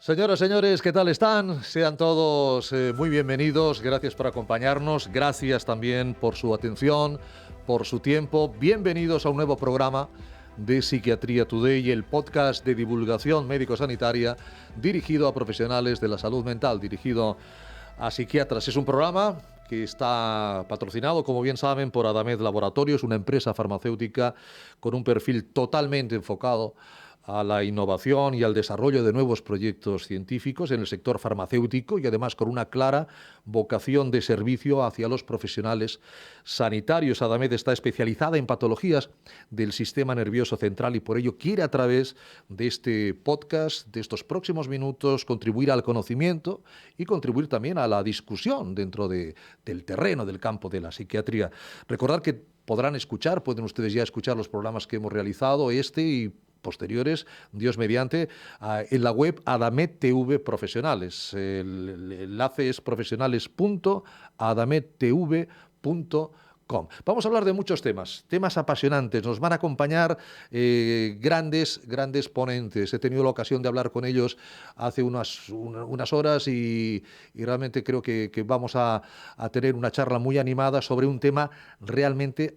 Señoras, señores, ¿qué tal están? Sean todos muy bienvenidos. Gracias por acompañarnos. Gracias también por su atención, por su tiempo. Bienvenidos a un nuevo programa de Psiquiatría Today, el podcast de divulgación médico-sanitaria dirigido a profesionales de la salud mental, dirigido a psiquiatras. Es un programa que está patrocinado, como bien saben, por Adamed Laboratorios, una empresa farmacéutica con un perfil totalmente enfocado a la innovación y al desarrollo de nuevos proyectos científicos en el sector farmacéutico y además con una clara vocación de servicio hacia los profesionales sanitarios. Adamed está especializada en patologías del sistema nervioso central y por ello quiere a través de este podcast, de estos próximos minutos, contribuir al conocimiento y contribuir también a la discusión dentro del terreno, del campo de la psiquiatría. Recordar que pueden ustedes ya escuchar los programas que hemos realizado, y posteriores, Dios mediante, en la web Adamed TV Profesionales. El enlace es profesionales.adamedtv.com. Vamos a hablar de muchos temas apasionantes. Nos van a acompañar grandes ponentes. He tenido la ocasión de hablar con ellos hace unas horas y realmente creo que vamos a tener una charla muy animada sobre un tema realmente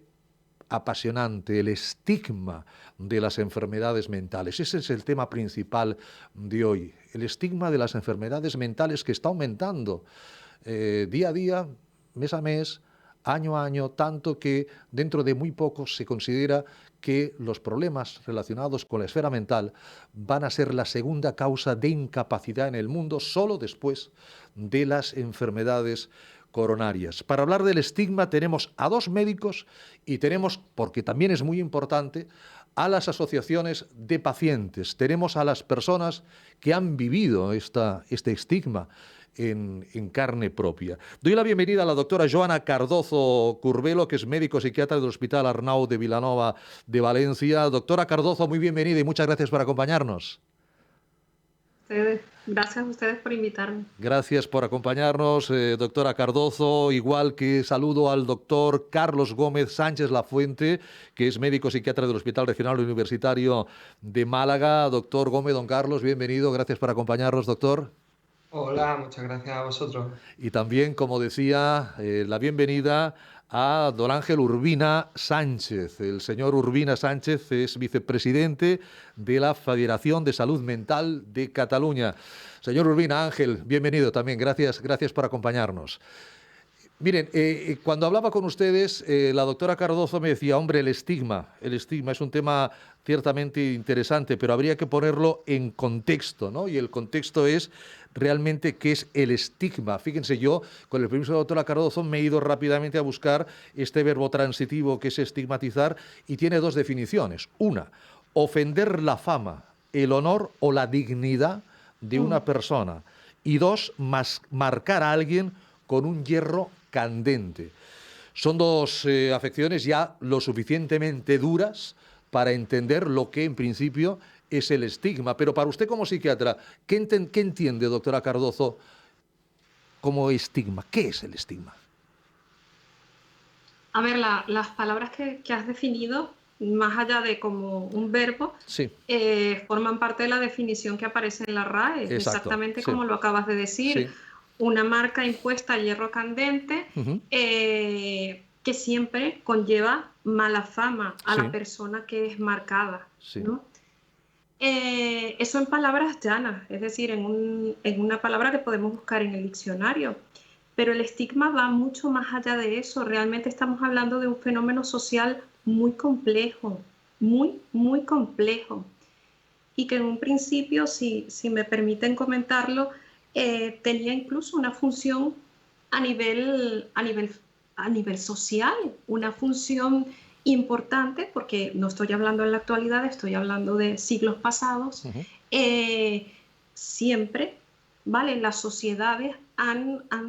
apasionante, el estigma de las enfermedades mentales. Ese es el tema principal de hoy, el estigma de las enfermedades mentales que está aumentando día a día, mes a mes, año a año, tanto que dentro de muy poco se considera que los problemas relacionados con la esfera mental van a ser la segunda causa de incapacidad en el mundo, solo después de las enfermedades coronarias. Para hablar del estigma tenemos a dos médicos y tenemos, porque también es muy importante, a las asociaciones de pacientes. Tenemos a las personas que han vivido este estigma en carne propia. Doy la bienvenida a la doctora Joana Cardozo Curbelo, que es médico psiquiatra del Hospital Arnau de Vilanova de Valencia. Doctora Cardozo, muy bienvenida y muchas gracias por acompañarnos. Gracias a ustedes por invitarme. Gracias por acompañarnos, doctora Cardozo. Igual que saludo al doctor Carlos Gómez Sánchez Lafuente, que es médico psiquiatra del Hospital Regional Universitario de Málaga. Doctor Gómez, don Carlos, bienvenido. Gracias por acompañarnos, doctor. Hola, muchas gracias a vosotros. Y también, como decía, la bienvenida a don Ángel Urbina Sánchez. El señor Urbina Sánchez es vicepresidente de la Federación de Salud Mental de Cataluña. Señor Urbina, Ángel, bienvenido también. Gracias por acompañarnos. Miren, cuando hablaba con ustedes, la doctora Cardozo me decía, hombre, el estigma es un tema ciertamente interesante, pero habría que ponerlo en contexto, ¿no? Y el contexto es realmente qué es el estigma. Fíjense, yo, con el permiso de la doctora Cardozo, me he ido rápidamente a buscar este verbo transitivo que es estigmatizar y tiene dos definiciones. Una, ofender la fama, el honor o la dignidad de una persona. Y dos, marcar a alguien con un hierro candente. Son dos afecciones ya lo suficientemente duras para entender lo que en principio es el estigma. Pero para usted como psiquiatra, ¿qué entiende, doctora Cardozo, como estigma? ¿Qué es el estigma? A ver, las palabras que has definido, más allá de como un verbo, sí, forman parte de la definición que aparece en la RAE. Exacto, exactamente sí, como lo acabas de decir. Sí. Una marca impuesta a hierro candente que siempre conlleva mala fama a la persona que es marcada, ¿no? Eso en palabras llanas, es decir, en una palabra que podemos buscar en el diccionario. Pero el estigma va mucho más allá de eso. Realmente estamos hablando de un fenómeno social muy complejo, muy complejo. Y que en un principio, si me permiten comentarlo, tenía incluso una función a nivel social, una función importante, porque no estoy hablando en la actualidad, estoy hablando de siglos pasados. Siempre, ¿vale? Las sociedades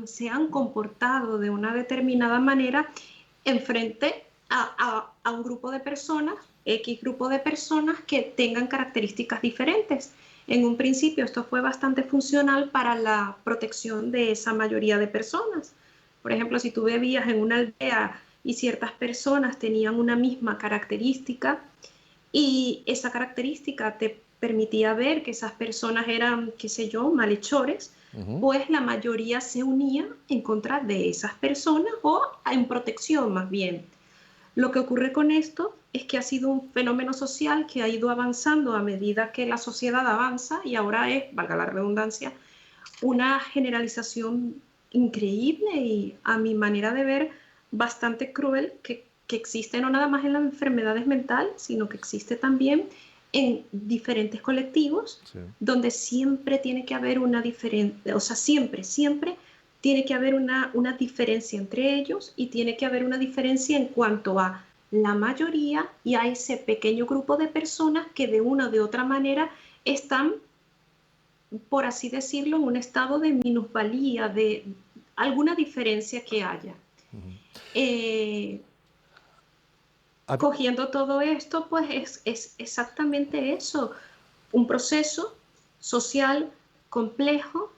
se han comportado de una determinada manera en frente a un grupo de personas, X grupo de personas que tengan características diferentes. En un principio esto fue bastante funcional para la protección de esa mayoría de personas. Por ejemplo, si tú vivías en una aldea y ciertas personas tenían una misma característica y esa característica te permitía ver que esas personas eran, qué sé yo, malhechores, pues la mayoría se unía en contra de esas personas o en protección más bien. Lo que ocurre con esto es que ha sido un fenómeno social que ha ido avanzando a medida que la sociedad avanza y ahora es, valga la redundancia, una generalización increíble y a mi manera de ver bastante cruel que existe no nada más en las enfermedades mentales, sino que existe también en diferentes colectivos, sí, donde siempre tiene que haber una diferencia, o sea, siempre tiene que haber una diferencia entre ellos y tiene que haber una diferencia en cuanto a la mayoría y a ese pequeño grupo de personas que de una o de otra manera están, por así decirlo, en un estado de minusvalía, de alguna diferencia que haya. Cogiendo todo esto, pues es exactamente eso, un proceso social complejo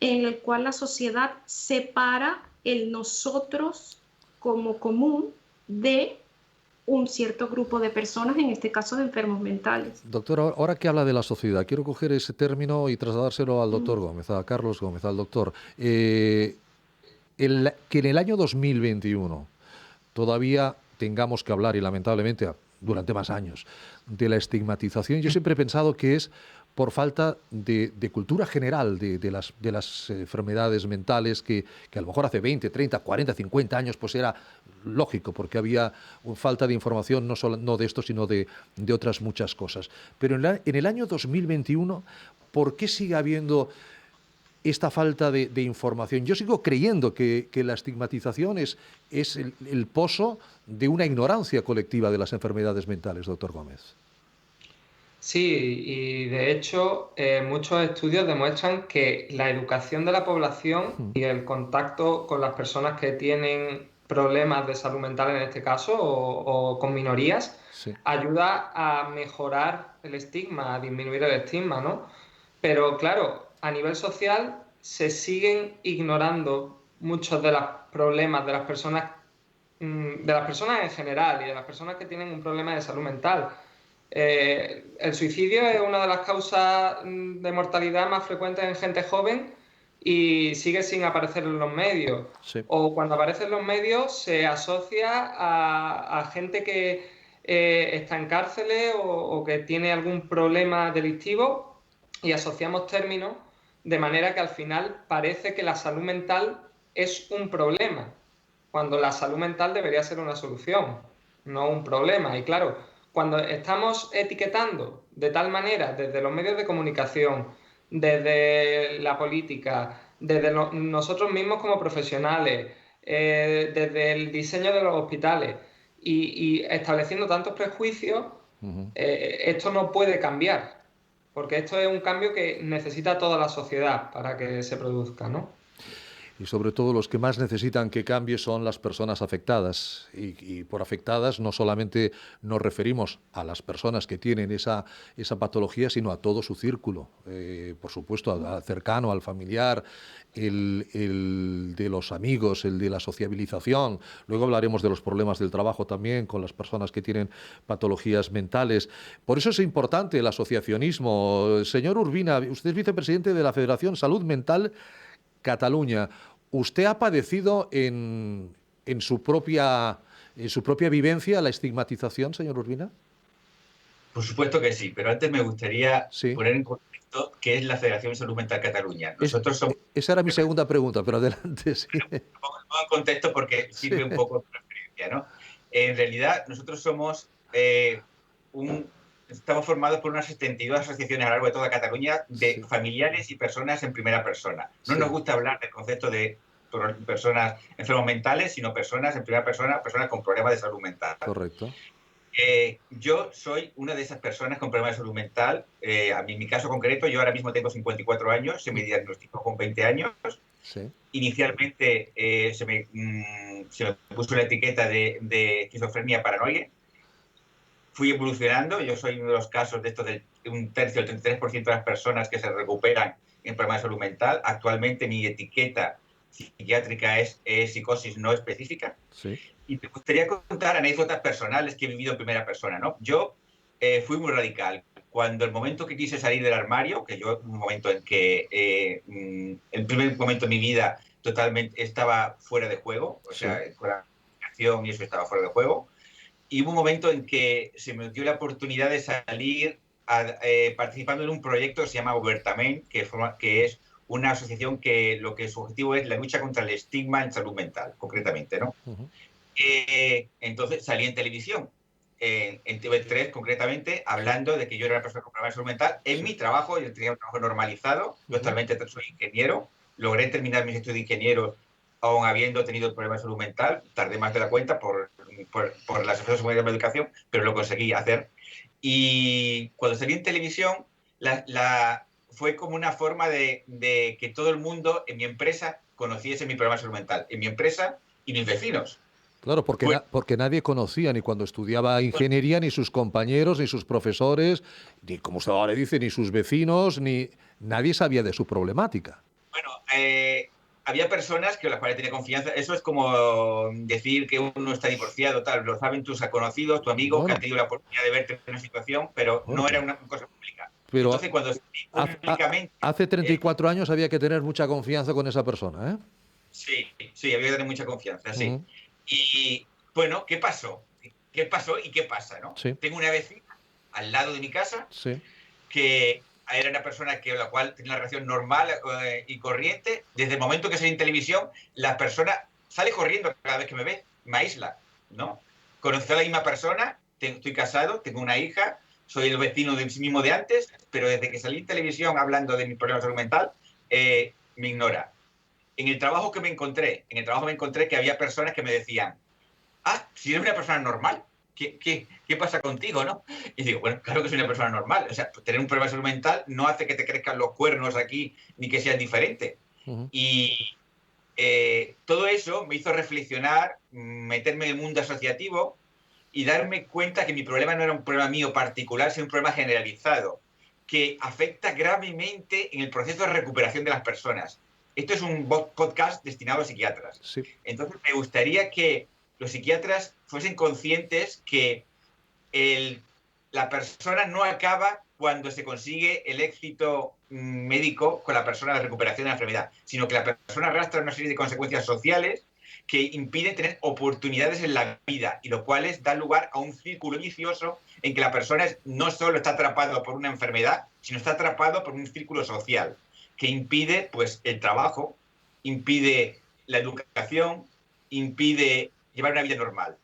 en el cual la sociedad separa el nosotros como común de un cierto grupo de personas, en este caso de enfermos mentales. Doctor, ahora que habla de la sociedad, quiero coger ese término y trasladárselo al doctor Gómez, a Carlos Gómez, al doctor. Que en el año 2021 todavía tengamos que hablar, y lamentablemente durante más años, de la estigmatización, yo siempre he pensado que es por falta de cultura general de las enfermedades mentales que a lo mejor hace 20, 30, 40, 50 años pues era lógico, porque había falta de información no de esto, sino de otras muchas cosas. Pero en el año 2021, ¿por qué sigue habiendo esta falta de información? Yo sigo creyendo que la estigmatización es el pozo de una ignorancia colectiva de las enfermedades mentales, doctor Gómez. Sí, y de hecho muchos estudios demuestran que la educación de la población y el contacto con las personas que tienen problemas de salud mental en este caso o con minorías, sí, ayuda a mejorar el estigma, a disminuir el estigma, ¿no? Pero claro, a nivel social se siguen ignorando muchos de los problemas de las personas en general y de las personas que tienen un problema de salud mental. El suicidio es una de las causas de mortalidad más frecuentes en gente joven y sigue sin aparecer en los medios. Sí. O cuando aparece en los medios se asocia a gente que está en cárceles o que tiene algún problema delictivo y asociamos términos de manera que al final parece que la salud mental es un problema, cuando la salud mental debería ser una solución, no un problema. Y claro, cuando estamos etiquetando de tal manera desde los medios de comunicación, desde la política, desde nosotros mismos como profesionales, desde el diseño de los hospitales y estableciendo tantos prejuicios, esto no puede cambiar, porque esto es un cambio que necesita toda la sociedad para que se produzca, ¿no? Y sobre todo los que más necesitan que cambie son las personas afectadas. Y por afectadas no solamente nos referimos a las personas que tienen esa patología, sino a todo su círculo. Por supuesto, al cercano, al familiar, el de los amigos, el de la sociabilización. Luego hablaremos de los problemas del trabajo también con las personas que tienen patologías mentales. Por eso es importante el asociacionismo. Señor Urbina, usted es vicepresidente de la Federación Salud Mental Cataluña. ¿Usted ha padecido en su propia vivencia la estigmatización, señor Urbina? Por supuesto que sí, pero antes me gustaría poner en contexto qué es la Federación Salud Mental Cataluña. Nosotros somos... Esa era mi segunda pregunta, pero adelante. Sí. Pongo en contexto porque sirve un poco de referencia, ¿no? En realidad, nosotros somos estamos formados por unas 72 asociaciones a lo largo de toda Cataluña de familiares y personas en primera persona. No nos gusta hablar del concepto de personas enfermos mentales, sino personas en primera persona, personas con problemas de salud mental. Correcto. Yo soy una de esas personas con problemas de salud mental. En mi caso concreto, yo ahora mismo tengo 54 años, se me diagnosticó con 20 años. Sí. Inicialmente se me puso la etiqueta de esquizofrenia paranoide. Fui evolucionando, yo soy uno de los casos de esto de un tercio, el 33% de las personas que se recuperan en problemas de salud mental. Actualmente mi etiqueta psiquiátrica es psicosis no específica. Sí. Y me gustaría contar anécdotas personales que he vivido en primera persona, ¿no? Yo fui muy radical. Cuando el momento que quise salir del armario, que yo, un momento en que, el primer momento de mi vida totalmente estaba fuera de juego, o sea, con la comunicación y eso estaba fuera de juego, y hubo un momento en que se me dio la oportunidad de salir participando en un proyecto que se llama Obertament, que es una asociación que lo que su objetivo es la lucha contra el estigma en salud mental, concretamente, ¿no? Entonces salí en televisión, en TV3 concretamente, hablando de que yo era una persona con problemas de salud mental. En mi trabajo, yo tenía un trabajo normalizado, yo actualmente soy ingeniero, logré terminar mis estudios de ingeniero aún habiendo tenido problemas de salud mental, tardé más de la cuenta por las efectos de la educación, pero lo conseguí hacer. Y cuando salí en televisión, fue como una forma de que todo el mundo en mi empresa conociese mi problema de salud mental, en mi empresa y mis vecinos. Claro, porque nadie conocía, ni cuando estudiaba ingeniería, ni sus compañeros, ni sus profesores, ni, como usted ahora dice, ni sus vecinos, ni nadie sabía de su problemática. Bueno, había personas que las cuales tenía confianza. Eso es como decir que uno está divorciado, tal. Lo saben tus conocidos, tus amigos, que han tenido la oportunidad de verte en una situación, pero no era una cosa pública. Pero entonces, cuando públicamente... Hace 34 años había que tener mucha confianza con esa persona, ¿eh? Sí, había que tener mucha confianza, sí. Y, bueno, ¿qué pasó? ¿Qué pasó y qué pasa, no? Sí. Tengo una vecina al lado de mi casa que era una persona con la cual tenía una relación normal y corriente. Desde el momento que salí en televisión, la persona sale corriendo cada vez que me ve, me aísla, ¿no? Conocí a la misma persona, estoy casado, tengo una hija, soy el vecino de sí mismo de antes, pero desde que salí en televisión hablando de mi problema de salud mental, me ignora. En el trabajo me encontré que había personas que me decían, si eres una persona normal, ¿qué pasa contigo, no? Y digo, bueno, claro que soy una persona normal. O sea, tener un problema de salud mental no hace que te crezcan los cuernos aquí ni que seas diferente. Y todo eso me hizo reflexionar, meterme en el mundo asociativo y darme cuenta que mi problema no era un problema mío particular, sino un problema generalizado, que afecta gravemente en el proceso de recuperación de las personas. Esto es un podcast destinado a psiquiatras. Sí. Entonces, me gustaría que los psiquiatras fuesen conscientes que la persona no acaba cuando se consigue el éxito médico con la persona de recuperación de la enfermedad, sino que la persona arrastra una serie de consecuencias sociales que impiden tener oportunidades en la vida y lo cual da lugar a un círculo vicioso en que la persona no solo está atrapado por una enfermedad, sino está atrapado por un círculo social que impide pues, el trabajo, impide la educación, impide llevar una vida normal.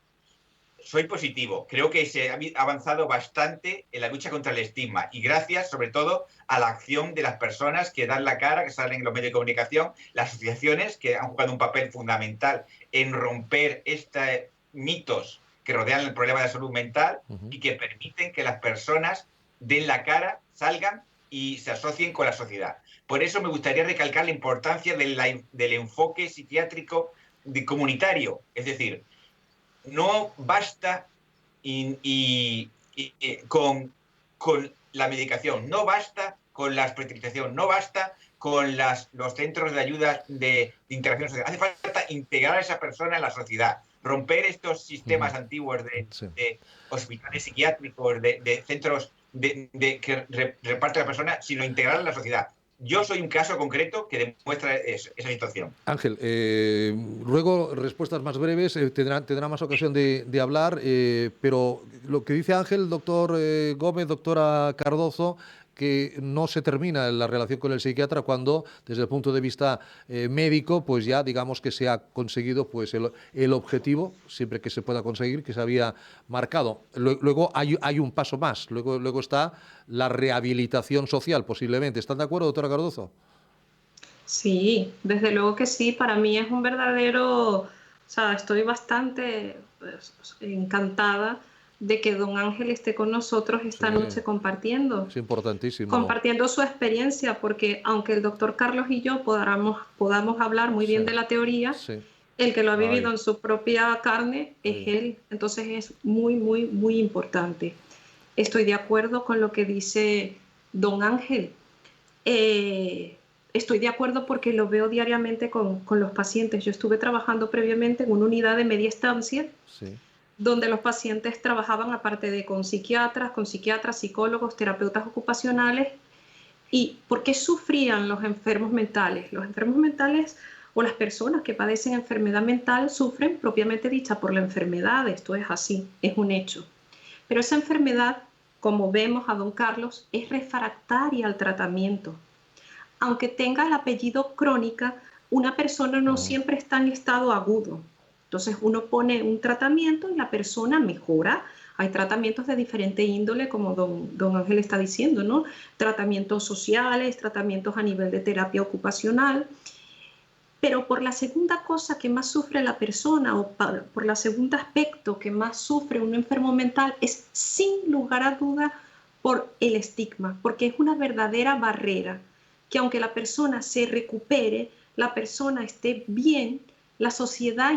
Soy positivo. Creo que se ha avanzado bastante en la lucha contra el estigma y gracias, sobre todo, a la acción de las personas que dan la cara, que salen en los medios de comunicación, las asociaciones que han jugado un papel fundamental en romper estos mitos que rodean el problema de salud mental y que permiten que las personas den la cara, salgan y se asocien con la sociedad. Por eso me gustaría recalcar la importancia del enfoque psiquiátrico comunitario. Es decir, no basta con la medicación, no basta con la hospitalización, no basta con los centros de ayuda de integración social. Hace falta integrar a esa persona en la sociedad, romper estos sistemas antiguos de hospitales psiquiátricos, de centros que reparte la persona, sino integrarla en la sociedad. Yo soy un caso concreto que demuestra esa situación. Ángel, luego respuestas más breves, tendrá más ocasión de hablar, pero lo que dice Ángel, doctor Gómez, doctora Cardozo, que no se termina la relación con el psiquiatra cuando, desde el punto de vista médico, pues ya digamos que se ha conseguido pues el objetivo, siempre que se pueda conseguir, que se había marcado. Luego hay un paso más, luego está la rehabilitación social, posiblemente. ¿Están de acuerdo, doctora Cardozo? Sí, desde luego que sí. Para mí es un verdadero... O sea, estoy bastante encantada de que don Ángel esté con nosotros esta noche compartiendo. Es importantísimo. Compartiendo su experiencia, porque aunque el doctor Carlos y yo podamos hablar muy bien de la teoría, el que lo ha vivido en su propia carne es él. Entonces es muy, muy, muy importante. Estoy de acuerdo con lo que dice don Ángel. Estoy de acuerdo porque lo veo diariamente con los pacientes. Yo estuve trabajando previamente en una unidad de media estancia donde los pacientes trabajaban aparte de con psiquiatras, psicólogos, terapeutas ocupacionales. ¿Y por qué sufrían los enfermos mentales? Los enfermos mentales o las personas que padecen enfermedad mental sufren propiamente dicha por la enfermedad. Esto es así, es un hecho. Pero esa enfermedad, como vemos a don Carlos, es refractaria al tratamiento. Aunque tenga el apellido crónica, una persona no siempre está en estado agudo. Entonces uno pone un tratamiento y la persona mejora. Hay tratamientos de diferente índole, como don Ángel está diciendo, ¿no? Tratamientos sociales, tratamientos a nivel de terapia ocupacional. Pero por la segunda cosa que más sufre la persona o por la segunda aspecto que más sufre un enfermo mental es, sin lugar a duda, por el estigma, porque es una verdadera barrera, que aunque la persona se recupere, la persona esté bien, la sociedad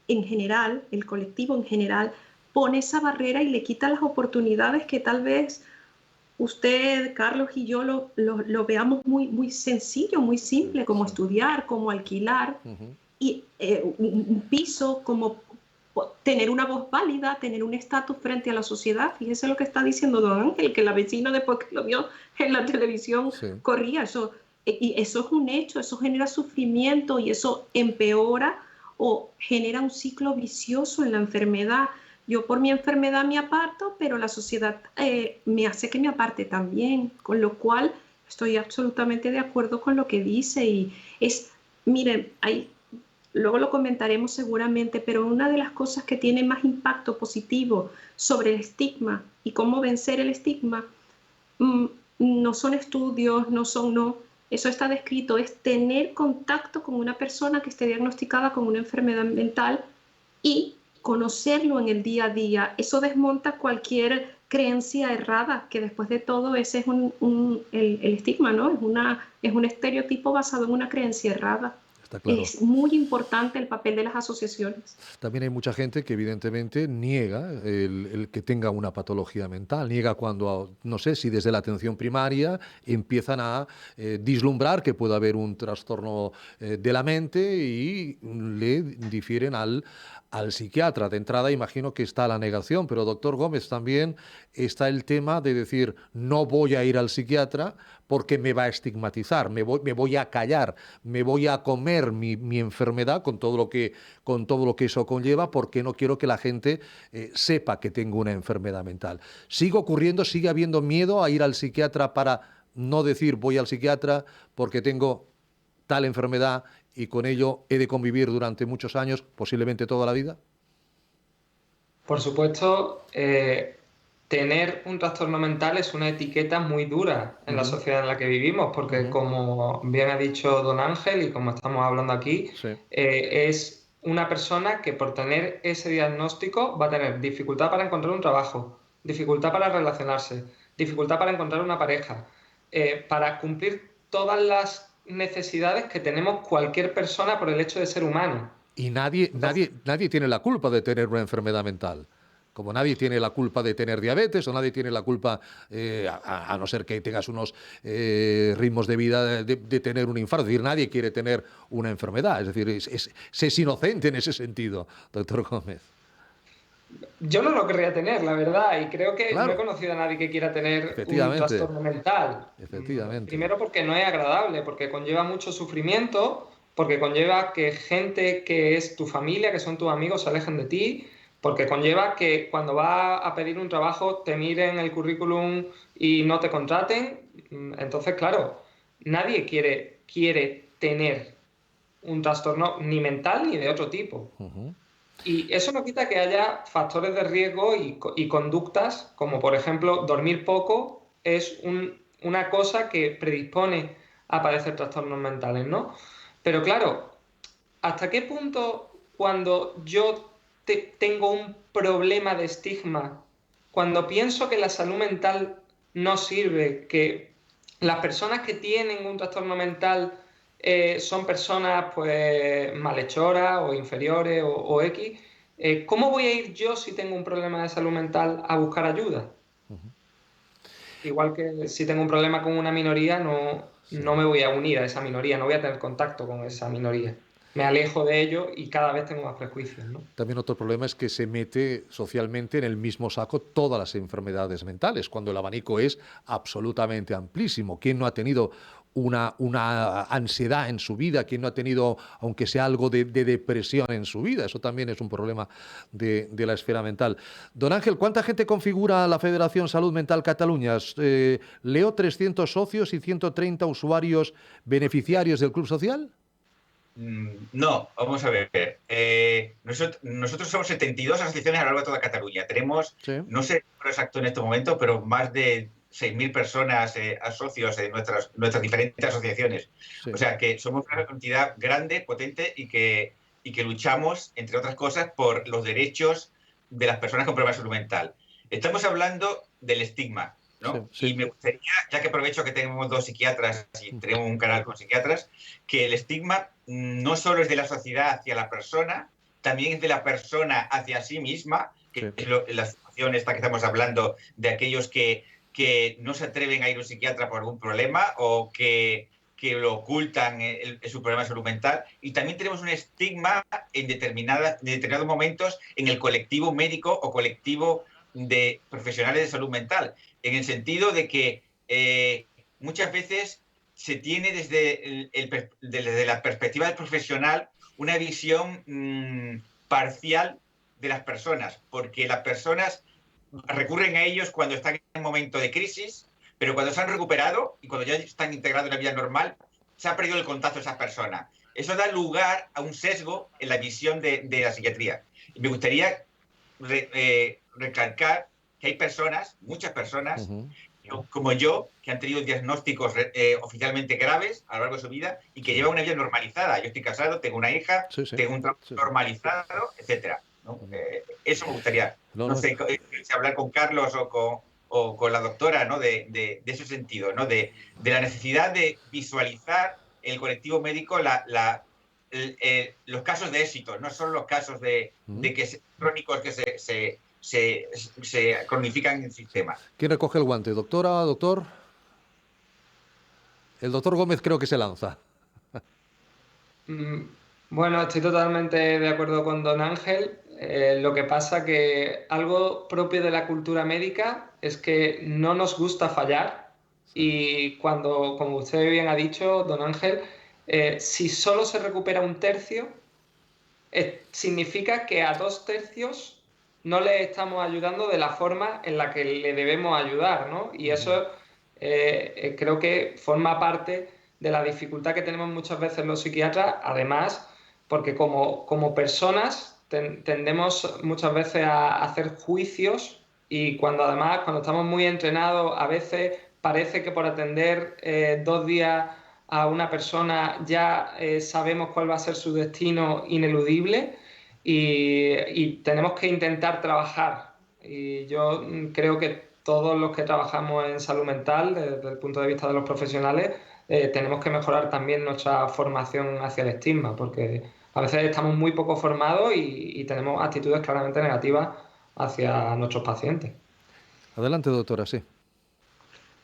en general, el colectivo en general, pone esa barrera y le quita las oportunidades que tal vez usted, Carlos y yo lo veamos muy sencillo, muy simple, como estudiar, como alquilar, y un piso, como tener una voz válida, tener un estatus frente a la sociedad. Fíjese lo que está diciendo don Ángel, que la vecina después que lo vio en la televisión corría. Y eso es un hecho, eso genera sufrimiento y eso empeora o genera un ciclo vicioso en la enfermedad. Yo por mi enfermedad me aparto, pero la sociedad me hace que me aparte también, con lo cual estoy absolutamente de acuerdo con lo que dice. Y miren, luego lo comentaremos seguramente, pero una de las cosas que tiene más impacto positivo sobre el estigma y cómo vencer el estigma, no son estudios, eso está descrito, es tener contacto con una persona que esté diagnosticada con una enfermedad mental y conocerlo en el día a día. Eso desmonta cualquier creencia errada, que después de todo ese es el estigma, ¿no? Es un estereotipo basado en una creencia errada. Está claro. Es muy importante el papel de las asociaciones. También hay mucha gente que evidentemente niega el que tenga una patología mental, niega cuando, no sé, si desde la atención primaria empiezan a vislumbrar que puede haber un trastorno de la mente y le difieren al psiquiatra. De entrada imagino que está la negación, pero doctor Gómez, también está el tema de decir no voy a ir al psiquiatra porque me va a estigmatizar, me voy a callar, me voy a comer mi enfermedad con todo lo que eso conlleva, porque no quiero que la gente sepa que tengo una enfermedad mental. Sigue ocurriendo, sigue habiendo miedo a ir al psiquiatra para no decir voy al psiquiatra porque tengo tal enfermedad y con ello he de convivir durante muchos años, posiblemente toda la vida. Por supuesto, tener un trastorno mental es una etiqueta muy dura en la sociedad en la que vivimos, porque como bien ha dicho don Ángel y como estamos hablando aquí, es una persona que por tener ese diagnóstico va a tener dificultad para encontrar un trabajo, dificultad para relacionarse, dificultad para encontrar una pareja, para cumplir todas las necesidades que tenemos cualquier persona por el hecho de ser humano. Y nadie tiene la culpa de tener una enfermedad mental. Como nadie tiene la culpa de tener diabetes o nadie tiene la culpa, a no ser que tengas unos ritmos de vida, de tener un infarto. Es decir, nadie quiere tener una enfermedad. Es decir, se es inocente en ese sentido, doctor Gómez. Yo no lo querría tener, la verdad, y creo que no he conocido a nadie que quiera tener un trastorno mental. Efectivamente. Primero porque no es agradable, porque conlleva mucho sufrimiento, porque conlleva que gente que es tu familia, que son tus amigos, se alejen de ti, porque conlleva que cuando vas a pedir un trabajo te miren el currículum y no te contraten. Entonces, claro, nadie quiere tener un trastorno ni mental ni de otro tipo. Y eso no quita que haya factores de riesgo y conductas, como por ejemplo dormir poco es una cosa que predispone a padecer trastornos mentales, ¿no? Pero claro, ¿hasta qué punto cuando yo tengo un problema de estigma, cuando pienso que la salud mental no sirve, que las personas que tienen un trastorno mental son personas pues malhechoras o inferiores o X, ¿cómo voy a ir yo si tengo un problema de salud mental a buscar ayuda? Igual que si tengo un problema con una minoría, no me voy a unir a esa minoría, no voy a tener contacto con esa minoría. me alejo de ello y cada vez tengo más prejuicios, ¿no? También otro problema es que se mete socialmente en el mismo saco todas las enfermedades mentales, cuando el abanico es absolutamente amplísimo. ¿Quién no ha tenido una ansiedad en su vida? ¿Quién no ha tenido, aunque sea algo de depresión en su vida? Eso también es un problema de la esfera mental. Don Ángel, ¿cuánta gente configura la Federación Salud Mental Cataluña? Leo 300 socios y 130 usuarios beneficiarios del Club Social. No, vamos a ver. Nosotros somos 72 asociaciones a lo largo de toda Cataluña. Tenemos, sí, no sé el número exacto en este momento, pero más de 6.000 personas socios en nuestras diferentes asociaciones. Sí. O sea que somos una entidad grande, potente y que luchamos, entre otras cosas, por los derechos de las personas con problemas de salud mental. Estamos hablando del estigma, ¿no? Sí, sí. Y me gustaría, ya que aprovecho que tenemos 2 psiquiatras y tenemos un canal con psiquiatras, que el estigma no solo es de la sociedad hacia la persona, también es de la persona hacia sí misma, que sí, es la situación esta que estamos hablando de aquellos que no se atreven a ir a un psiquiatra por algún problema o que lo ocultan en su problema de salud mental. Y también tenemos un estigma en determinados momentos en el colectivo médico o colectivo de profesionales de salud mental, en el sentido de que muchas veces se tiene desde la perspectiva del profesional una visión parcial de las personas, porque las personas recurren a ellos cuando están en un momento de crisis, pero cuando se han recuperado y cuando ya están integrados en la vida normal, se ha perdido el contacto de esas personas. Eso da lugar a un sesgo en la visión de la psiquiatría. Y me gustaría recalcar que hay personas, muchas personas, como yo, que han tenido diagnósticos oficialmente graves a lo largo de su vida y que llevan una vida normalizada. Yo estoy casado, tengo una hija, tengo un trabajo normalizado, etcétera, ¿no? Eso me gustaría. No sé, hablar con Carlos o con la doctora, ¿no? de ese sentido, ¿no? De la necesidad de visualizar en el colectivo médico los casos de éxito, no solo los casos de crónicos que se cronifican en el sistema. ¿Quién recoge el guante? ¿Doctora, doctor? El doctor Gómez creo que se lanza. Bueno, estoy totalmente de acuerdo con don Ángel. Lo que pasa que algo propio de la cultura médica es que no nos gusta fallar y cuando, como usted bien ha dicho, don Ángel, si solo se recupera un tercio, significa que a 2 tercios no le estamos ayudando de la forma en la que le debemos ayudar, ¿no? Y eso creo que forma parte de la dificultad que tenemos muchas veces los psiquiatras, además, porque como personas tendemos muchas veces a hacer juicios y cuando estamos muy entrenados, a veces parece que por atender 2 días a una persona ya sabemos cuál va a ser su destino ineludible y tenemos que intentar trabajar. Y yo creo que todos los que trabajamos en salud mental, desde el punto de vista de los profesionales, tenemos que mejorar también nuestra formación hacia el estigma, porque a veces estamos muy poco formados y tenemos actitudes claramente negativas hacia nuestros pacientes. Adelante, doctora, sí.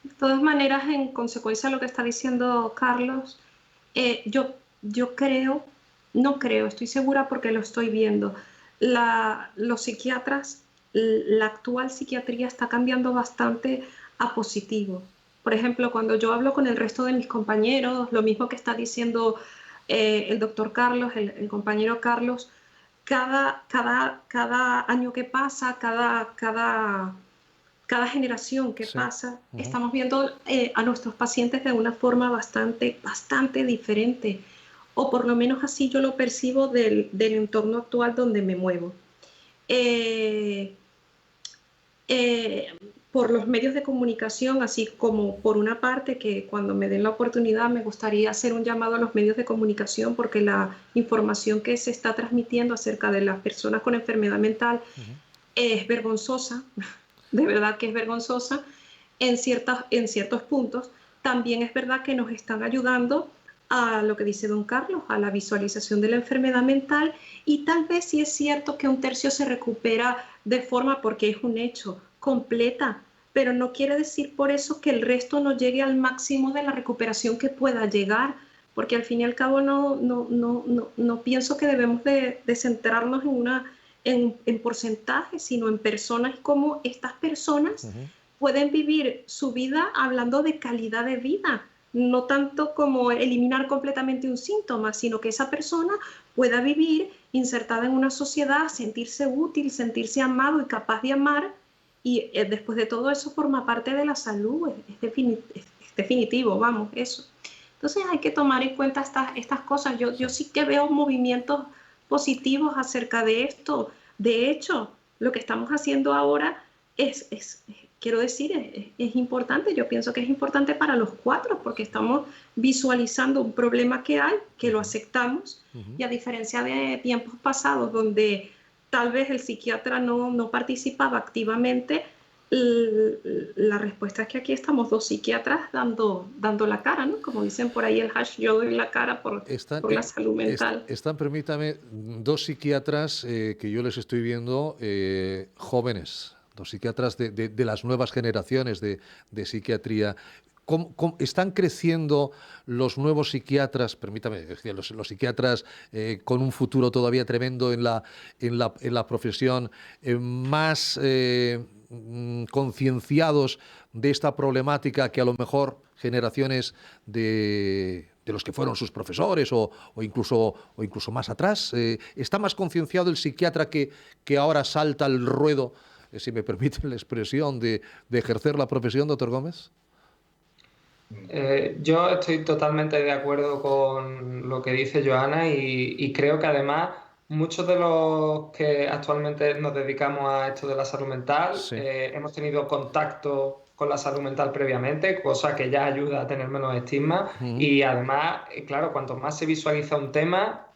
De todas maneras, en consecuencia de lo que está diciendo Carlos, yo creo, no creo, estoy segura porque lo estoy viendo, los psiquiatras, la actual psiquiatría está cambiando bastante a positivo. Por ejemplo, cuando yo hablo con el resto de mis compañeros, lo mismo que está diciendo el doctor Carlos, el compañero Carlos, cada año que pasa, cada generación que pasa, estamos viendo a nuestros pacientes de una forma bastante diferente, o por lo menos así yo lo percibo del entorno actual donde me muevo. Por los medios de comunicación, así como por una parte que cuando me den la oportunidad me gustaría hacer un llamado a los medios de comunicación porque la información que se está transmitiendo acerca de las personas con enfermedad mental es vergonzosa. De verdad que es vergonzosa en ciertos puntos. También es verdad que nos están ayudando a lo que dice don Carlos, a la visualización de la enfermedad mental y tal vez sí es cierto que un tercio se recupera de forma, porque es un hecho, completa, pero no quiere decir por eso que el resto no llegue al máximo de la recuperación que pueda llegar, porque al fin y al cabo no pienso que debemos de centrarnos en porcentajes, sino en personas, y cómo estas personas pueden vivir su vida hablando de calidad de vida, no tanto como eliminar completamente un síntoma, sino que esa persona pueda vivir insertada en una sociedad, sentirse útil, sentirse amado y capaz de amar, y después de todo eso forma parte de la salud, es definitivo, vamos, eso. Entonces hay que tomar en cuenta estas cosas. Yo sí que veo movimientos positivos acerca de esto. De hecho, lo que estamos haciendo ahora quiero decir, es importante. Yo pienso que es importante para los cuatro, porque estamos visualizando un problema que hay, que lo aceptamos, y a diferencia de tiempos pasados donde tal vez el psiquiatra no participaba activamente, la respuesta es que aquí estamos dos psiquiatras dando la cara, ¿no? Como dicen por ahí el hash, yo doy la cara por la salud mental. Están, permítame, dos psiquiatras que yo les estoy viendo jóvenes, dos psiquiatras de las nuevas generaciones de psiquiatría. ¿Cómo están creciendo los nuevos psiquiatras, permítame, los psiquiatras con un futuro todavía tremendo en la profesión, más concienciados de esta problemática que a lo mejor generaciones de los que fueron sus profesores o incluso más atrás? ¿Está más concienciado el psiquiatra que ahora salta al ruedo, si me permiten la expresión, de ejercer la profesión, doctor Gómez? Yo estoy totalmente de acuerdo con lo que dice Joana, y creo que además muchos de los que actualmente nos dedicamos a esto de la salud mental hemos tenido contacto con la salud mental previamente, cosa que ya ayuda a tener menos estigma. Y además, claro, cuanto más se visualiza un tema,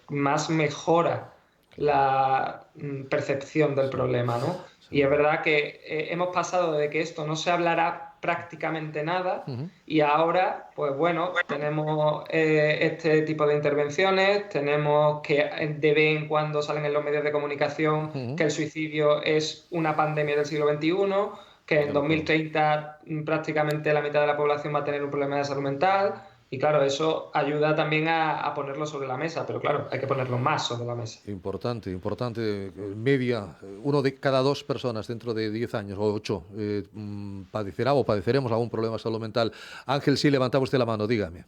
más mejora la percepción del problema, ¿no? Y es verdad que hemos pasado de que esto no se hablará prácticamente nada, y ahora, pues bueno, tenemos este tipo de intervenciones, tenemos que de vez en cuando salen en los medios de comunicación que el suicidio es una pandemia del siglo XXI, que en 2030 prácticamente la mitad de la población va a tener un problema de salud mental. Y claro, eso ayuda también a ponerlo sobre la mesa, pero claro, hay que ponerlo más sobre la mesa. Importante. Media, uno de cada dos personas dentro de 10 años o 8 padecerá o padeceremos algún problema de salud mental. Ángel, sí, levanta usted la mano, dígame.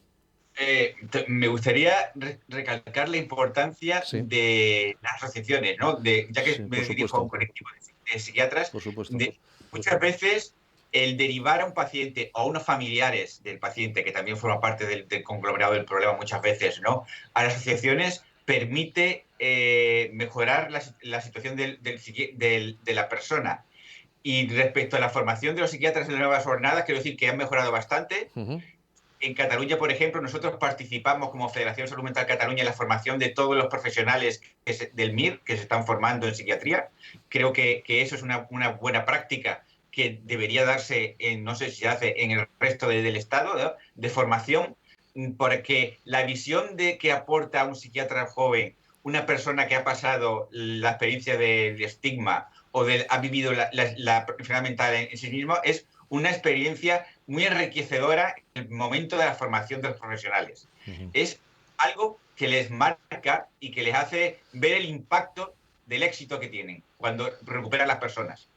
Me gustaría recalcar la importancia de las asociaciones, ¿no? Ya que me dirijo a un colectivo de psiquiatras, por supuesto. Muchas veces el derivar a un paciente o a unos familiares del paciente, que también forma parte del conglomerado del problema muchas veces, ¿no?, a las asociaciones permite mejorar la situación de la persona. Y respecto a la formación de los psiquiatras en las nuevas jornadas, quiero decir que han mejorado bastante. En Cataluña, por ejemplo, nosotros participamos como Federación Salud Mental Cataluña en la formación de todos los profesionales del MIR que se están formando en psiquiatría. Creo que eso es una buena práctica que debería darse, no sé si se hace en el resto del Estado, ¿no?, de formación, porque la visión que aporta a un psiquiatra joven una persona que ha pasado la experiencia del estigma o ha vivido la enfermedad mental en sí mismo es una experiencia muy enriquecedora en el momento de la formación de los profesionales. Es algo que les marca y que les hace ver el impacto del éxito que tienen cuando recuperan las personas.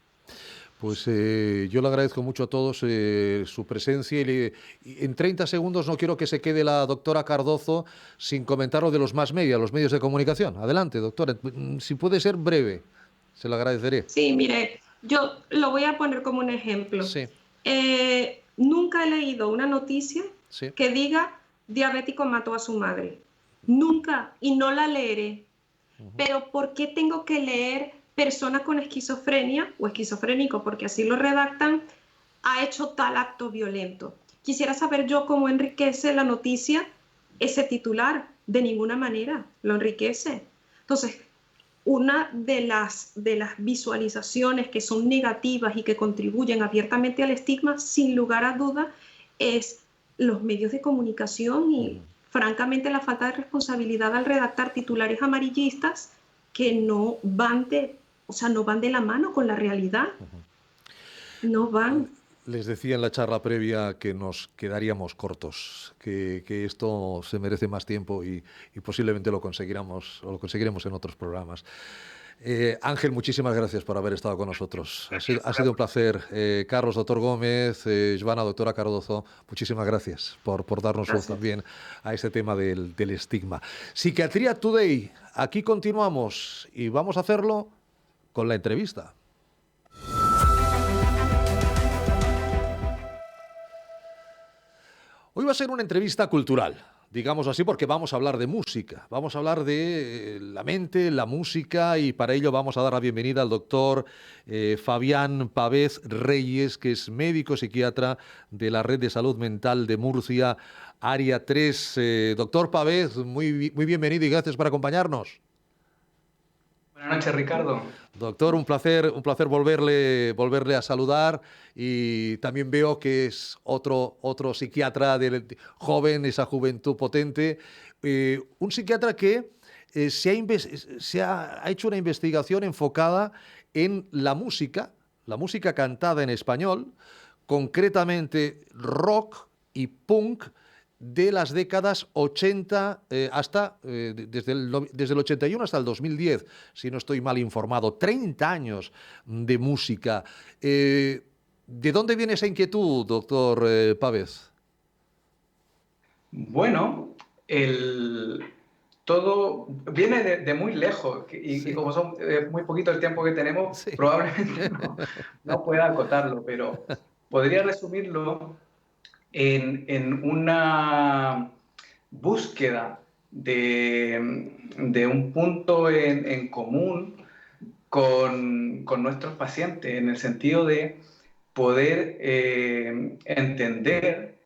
Pues yo le agradezco mucho a todos su presencia y en 30 segundos no quiero que se quede la doctora Cardozo sin comentar lo de los más media, los medios de comunicación. Adelante, doctora. Si puede ser breve, se lo agradeceré. Sí, mire, yo lo voy a poner como un ejemplo. Sí. Nunca he leído una noticia que diga diabético mató a su madre. Nunca, y no la leeré. Pero ¿por qué tengo que leer persona con esquizofrenia o esquizofrénico, porque así lo redactan, ha hecho tal acto violento? Quisiera saber yo cómo enriquece la noticia ese titular. De ninguna manera lo enriquece. Entonces, una de las visualizaciones que son negativas y que contribuyen abiertamente al estigma, sin lugar a duda, es los medios de comunicación y, francamente, la falta de responsabilidad al redactar titulares amarillistas que no van de la mano con la realidad. No van. Les decía en la charla previa que nos quedaríamos cortos, que esto se merece más tiempo y posiblemente lo conseguiremos en otros programas. Ángel, muchísimas gracias por haber estado con nosotros. Ha sido un placer. Carlos, doctor Gómez, Joana, doctora Cardozo, muchísimas gracias por darnos voz también a este tema del estigma. Psiquiatría Today, aquí continuamos y vamos a hacerlo con la entrevista. Hoy va a ser una entrevista cultural, digamos así, porque vamos a hablar de música, vamos a hablar de la mente, la música, y para ello vamos a dar la bienvenida al doctor Fabián Pavez Reyes, que es médico psiquiatra de la Red de Salud Mental de Murcia, Área 3. Doctor Pavez, muy bienvenido y gracias por acompañarnos. Buenas noches, Ricardo. Doctor, un placer volverle a saludar, y también veo que es otro psiquiatra joven, esa juventud potente, un psiquiatra que se ha hecho una investigación enfocada en la música cantada en español, concretamente rock y punk, de las décadas 80 desde el 81 hasta el 2010, si no estoy mal informado, 30 años de música. ¿De dónde viene esa inquietud, doctor Pavez? Bueno, todo viene de muy lejos y como son muy poquito el tiempo que tenemos, probablemente no pueda acotarlo, pero podría resumirlo en una búsqueda de un punto en común con nuestros pacientes, en el sentido de poder entender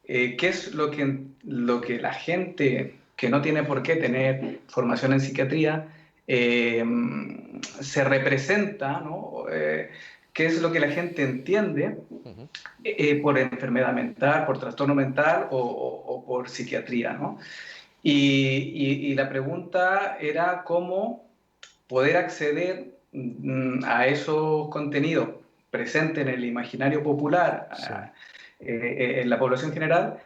qué es lo que la gente que no tiene por qué tener formación en psiquiatría se representa, ¿no? Qué es lo que la gente entiende por enfermedad mental, por trastorno mental o por psiquiatría, ¿no? Y la pregunta era cómo poder acceder a esos contenidos presentes en el imaginario popular, en la población general,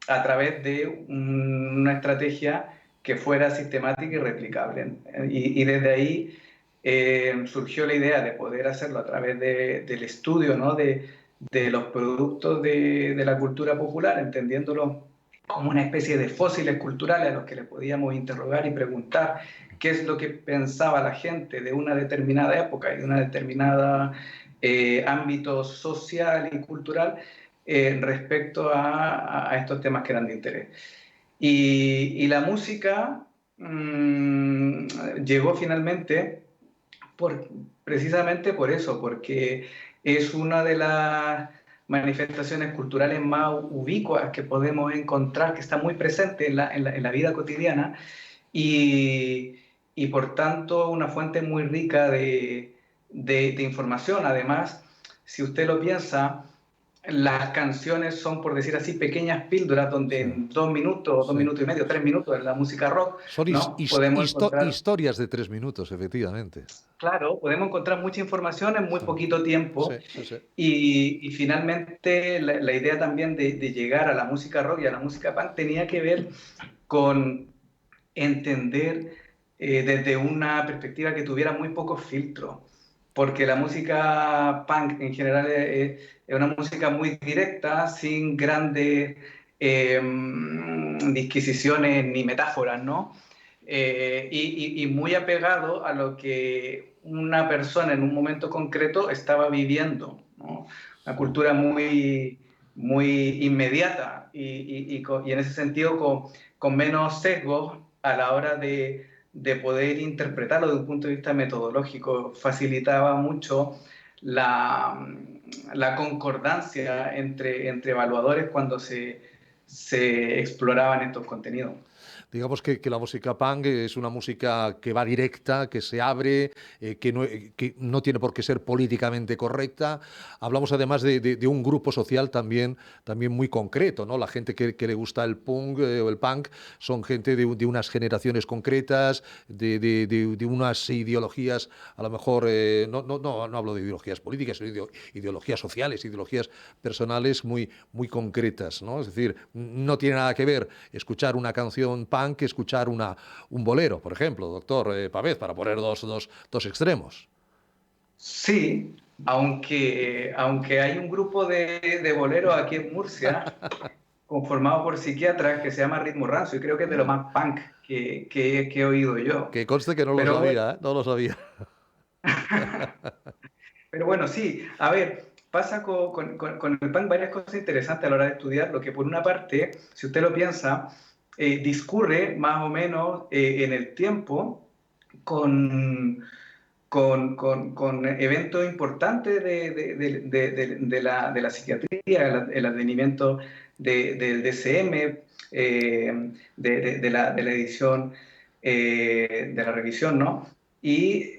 a través de una estrategia que fuera sistemática y replicable. Y desde ahí surgió la idea de poder hacerlo a través del estudio, ¿no? de los productos de la cultura popular, entendiéndolo como una especie de fósiles culturales a los que le podíamos interrogar y preguntar qué es lo que pensaba la gente de una determinada época y de una determinada ámbito social y cultural respecto a estos temas que eran de interés. Y la música llegó finalmente precisamente por eso, porque es una de las manifestaciones culturales más ubicuas que podemos encontrar, que está muy presente en la vida cotidiana y por tanto una fuente muy rica de información. Además, si usted lo piensa, las canciones son, por decir así, pequeñas píldoras donde en 2 minutos, 2 minutos y medio, 3 minutos en la música rock, son ¿no? Podemos encontrar historias de 3 minutos, efectivamente. Claro, podemos encontrar mucha información en muy poquito tiempo. Y finalmente la idea también de llegar a la música rock y a la música punk tenía que ver con entender desde una perspectiva que tuviera muy pocos filtros, porque la música punk en general es una música muy directa, sin grandes disquisiciones ni metáforas, ¿no? Y muy apegado a lo que una persona en un momento concreto estaba viviendo, ¿no? Una cultura muy inmediata y en ese sentido con menos sesgos a la hora de poder interpretarlo desde un punto de vista metodológico. Facilitaba mucho la concordancia entre evaluadores cuando se exploraban estos contenidos. Digamos que la música punk es una música que va directa, que se abre, que no tiene por qué ser políticamente correcta. Hablamos además de un grupo social también muy concreto, ¿no? La gente que le gusta el punk o el punk son gente de unas generaciones concretas, de unas ideologías, a lo mejor, no hablo de ideologías políticas, sino ideologías sociales, ideologías personales muy concretas, ¿no? Es decir, no tiene nada que ver escuchar una canción punk que escuchar un bolero, por ejemplo, doctor Pavez, para poner dos extremos. Sí, aunque hay un grupo de boleros aquí en Murcia, conformado por psiquiatras, que se llama Ritmo Rancio, y creo que es de lo más punk que he oído yo. Que conste que no lo Pero bueno, sabía, ¿eh? No lo sabía. pero bueno, sí, a ver, pasa con el punk varias cosas interesantes a la hora de estudiarlo, que por una parte, si usted lo piensa, discurre más o menos en el tiempo con eventos importantes de la psiquiatría, el advenimiento del DSM, de la edición, de la revisión, ¿no? Y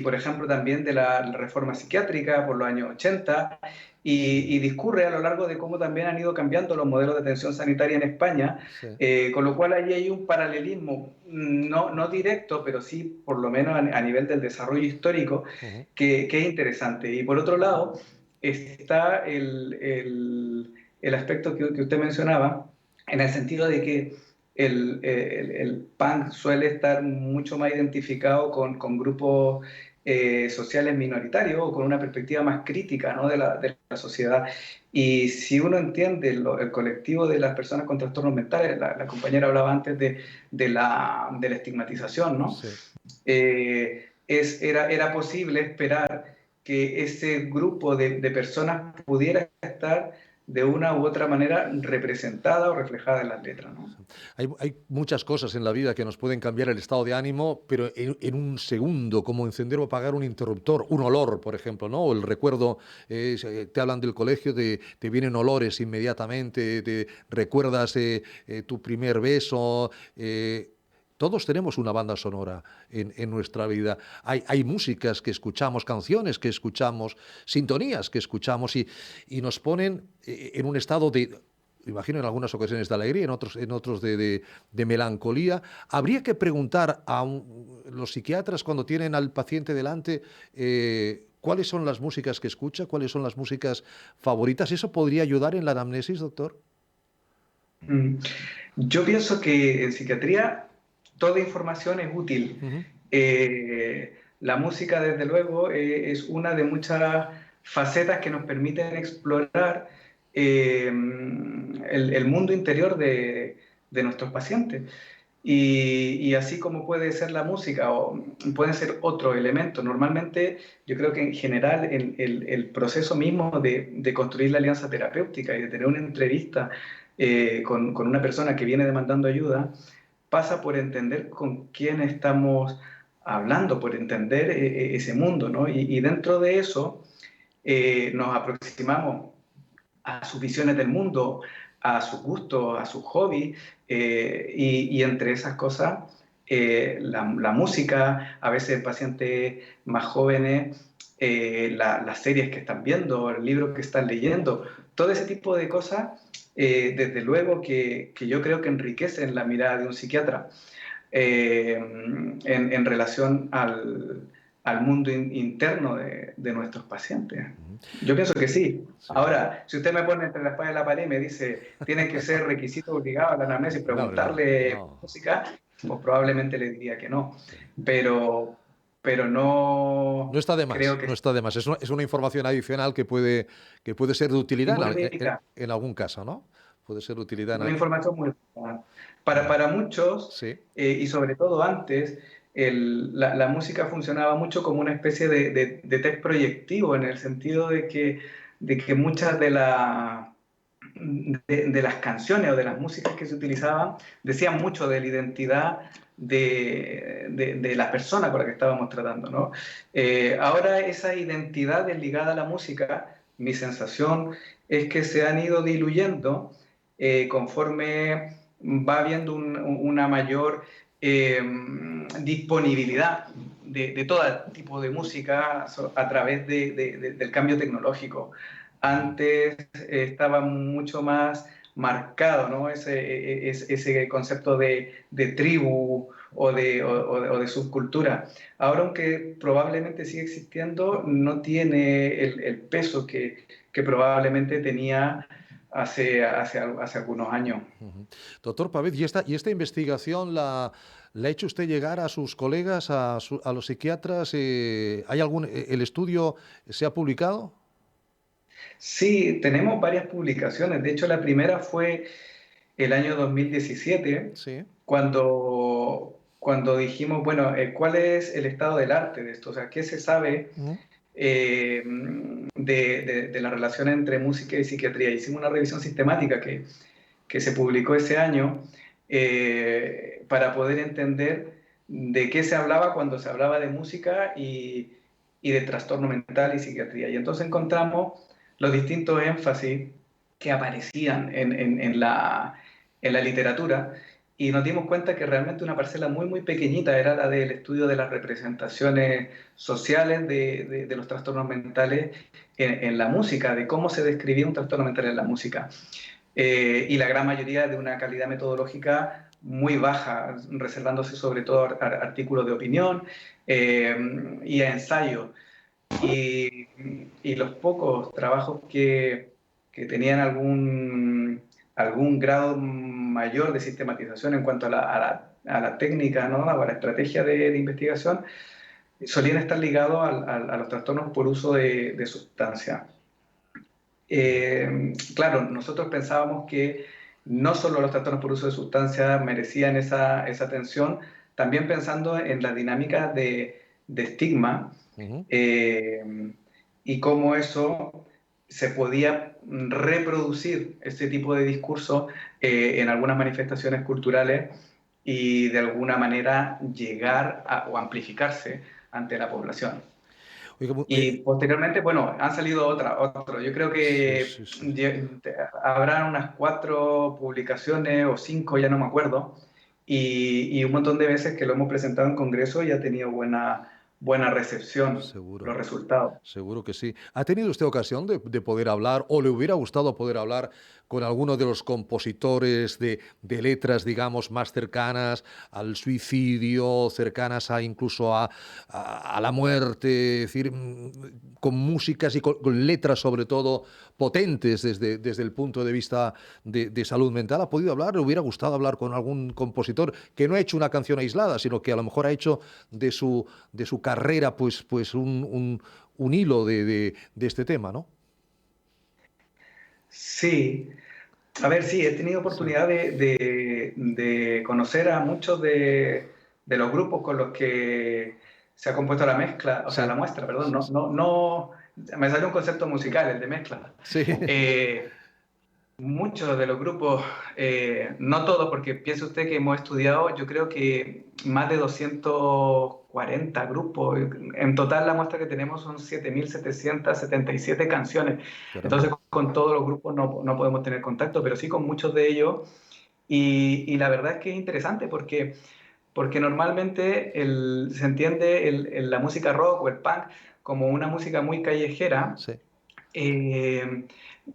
por ejemplo, también de la reforma psiquiátrica por los años 80, y discurre a lo largo de cómo también han ido cambiando los modelos de atención sanitaria en España, Sí. con lo cual ahí hay un paralelismo, no directo, pero sí por lo menos a nivel del desarrollo histórico, que es interesante. Y por otro lado, está el aspecto que usted mencionaba, en el sentido de que el punk suele estar mucho más identificado con grupos sociales minoritarios o con una perspectiva más crítica, ¿no? de la sociedad. Y si uno entiende el colectivo de las personas con trastornos mentales, la compañera hablaba antes de la estigmatización, ¿no? Sí. Era posible esperar que ese grupo de personas pudiera estar de una u otra manera representada o reflejada en las letras, ¿no? Hay muchas cosas en la vida que nos pueden cambiar el estado de ánimo, pero en un segundo, como encender o apagar un interruptor, un olor, por ejemplo, ¿no? O el recuerdo, te hablan del colegio, te vienen olores inmediatamente, te recuerdas tu primer beso. Todos tenemos una banda sonora en nuestra vida. Hay músicas que escuchamos, canciones que escuchamos, sintonías que escuchamos y nos ponen en un estado de, imagino en algunas ocasiones de alegría, en otros de melancolía. Habría que preguntar a los psiquiatras cuando tienen al paciente delante cuáles son las músicas que escucha, cuáles son las músicas favoritas. ¿Eso podría ayudar en la anamnesis, doctor? Yo pienso que en psiquiatría toda información es útil. La música, desde luego, es una de muchas facetas que nos permiten explorar el mundo interior de nuestros pacientes. Y así como puede ser la música o pueden ser otros elementos. Normalmente yo creo que en general el proceso mismo de construir la alianza terapéutica y de tener una entrevista con una persona que viene demandando ayuda pasa por entender con quién estamos hablando, por entender ese mundo, ¿no? Y dentro de eso nos aproximamos a sus visiones del mundo, a sus gustos, a sus hobbies, y entre esas cosas, la música, a veces pacientes más jóvenes, las series que están viendo, el libro que están leyendo, todo ese tipo de cosas, desde luego que yo creo que enriquecen la mirada de un psiquiatra en relación al mundo interno de nuestros pacientes. Yo pienso que sí. Ahora, si usted me pone entre la espada y la pared y me dice tiene que ser requisito obligado a la anamnesis preguntarle música, pues probablemente le diría que no. Pero no... No está de más, creo que no está de más. Es una información adicional que puede ser de utilidad en algún caso, ¿no? Puede ser de utilidad. Una información muy importante. Para muchos, sí. Y sobre todo antes, la música funcionaba mucho como una especie de test proyectivo, en el sentido de que muchas de las canciones o de las músicas que se utilizaban decían mucho de la identidad de la persona con la que estábamos tratando, ¿no? Ahora esa identidad desligada a la música, mi sensación es que se han ido diluyendo conforme va habiendo una mayor disponibilidad de todo tipo de música a través del cambio tecnológico. Antes estaba mucho más marcado, ¿no? Ese concepto de tribu o de subcultura. Ahora, aunque probablemente sigue existiendo, no tiene el peso que probablemente tenía hace algunos años. Doctor Pavés, ¿y esta investigación la ha hecho usted llegar a sus colegas, a los psiquiatras? ¿El estudio se ha publicado? Sí, tenemos varias publicaciones. De hecho, la primera fue el año 2017, sí, cuando dijimos, bueno, ¿cuál es el estado del arte de esto? O sea, ¿qué se sabe de la relación entre música y psiquiatría? Hicimos una revisión sistemática que se publicó ese año para poder entender de qué se hablaba cuando se hablaba de música y de trastorno mental y psiquiatría. Y entonces encontramos los distintos énfasis que aparecían en la literatura, y nos dimos cuenta que realmente una parcela muy, muy pequeñita era la del estudio de las representaciones sociales de los trastornos mentales en la música, de cómo se describía un trastorno mental en la música. Y la gran mayoría de una calidad metodológica muy baja, reservándose sobre todo a artículos de opinión y a ensayos. Y los pocos trabajos que tenían algún grado mayor de sistematización en cuanto a la técnica, ¿no? A la estrategia de investigación, solían estar ligados a los trastornos por uso de sustancias. Claro, nosotros pensábamos que no solo los trastornos por uso de sustancias merecían esa atención, también pensando en las dinámicas de estigma y cómo eso se podía reproducir, este tipo de discurso en algunas manifestaciones culturales y de alguna manera llegar o amplificarse ante la población. Y posteriormente, bueno, han salido otro. Yo creo que habrán unas 4 publicaciones o 5, ya no me acuerdo, y un montón de veces que lo hemos presentado en congreso y ha tenido buena recepción. Seguro. Los resultados. Seguro que sí. ¿Ha tenido usted ocasión de poder hablar o le hubiera gustado poder hablar con alguno de los compositores de letras, digamos, más cercanas al suicidio, cercanas incluso a la muerte, es decir, con músicas y con letras sobre todo potentes desde el punto de vista de salud mental? ¿Ha podido hablar? ¿Le hubiera gustado hablar con algún compositor que no ha hecho una canción aislada, sino que a lo mejor ha hecho de su carrera pues un hilo de este tema, ¿no? Sí. A ver, sí, he tenido oportunidad de conocer a muchos de los grupos con los que se ha compuesto la mezcla, o sea, la muestra, perdón, no, me salió un concepto musical, el de mezcla. Sí. Muchos de los grupos, no todos, porque piense usted que hemos estudiado, yo creo que más de 240 grupos. En total la muestra que tenemos son 7.777 canciones. Entonces con todos los grupos no podemos tener contacto, pero sí con muchos de ellos. Y la verdad es que es interesante porque normalmente se entiende la música rock o el punk como una música muy callejera. Sí.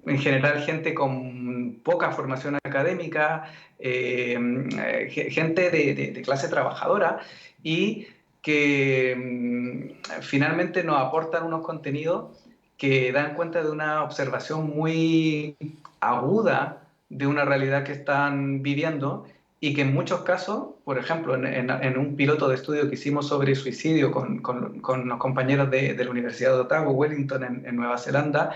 En general gente con poca formación académica, gente de clase trabajadora, y que finalmente nos aportan unos contenidos que dan cuenta de una observación muy aguda de una realidad que están viviendo, y que en muchos casos, por ejemplo, en un piloto de estudio que hicimos sobre suicidio con los compañeros de la Universidad de Otago, Wellington, en Nueva Zelanda,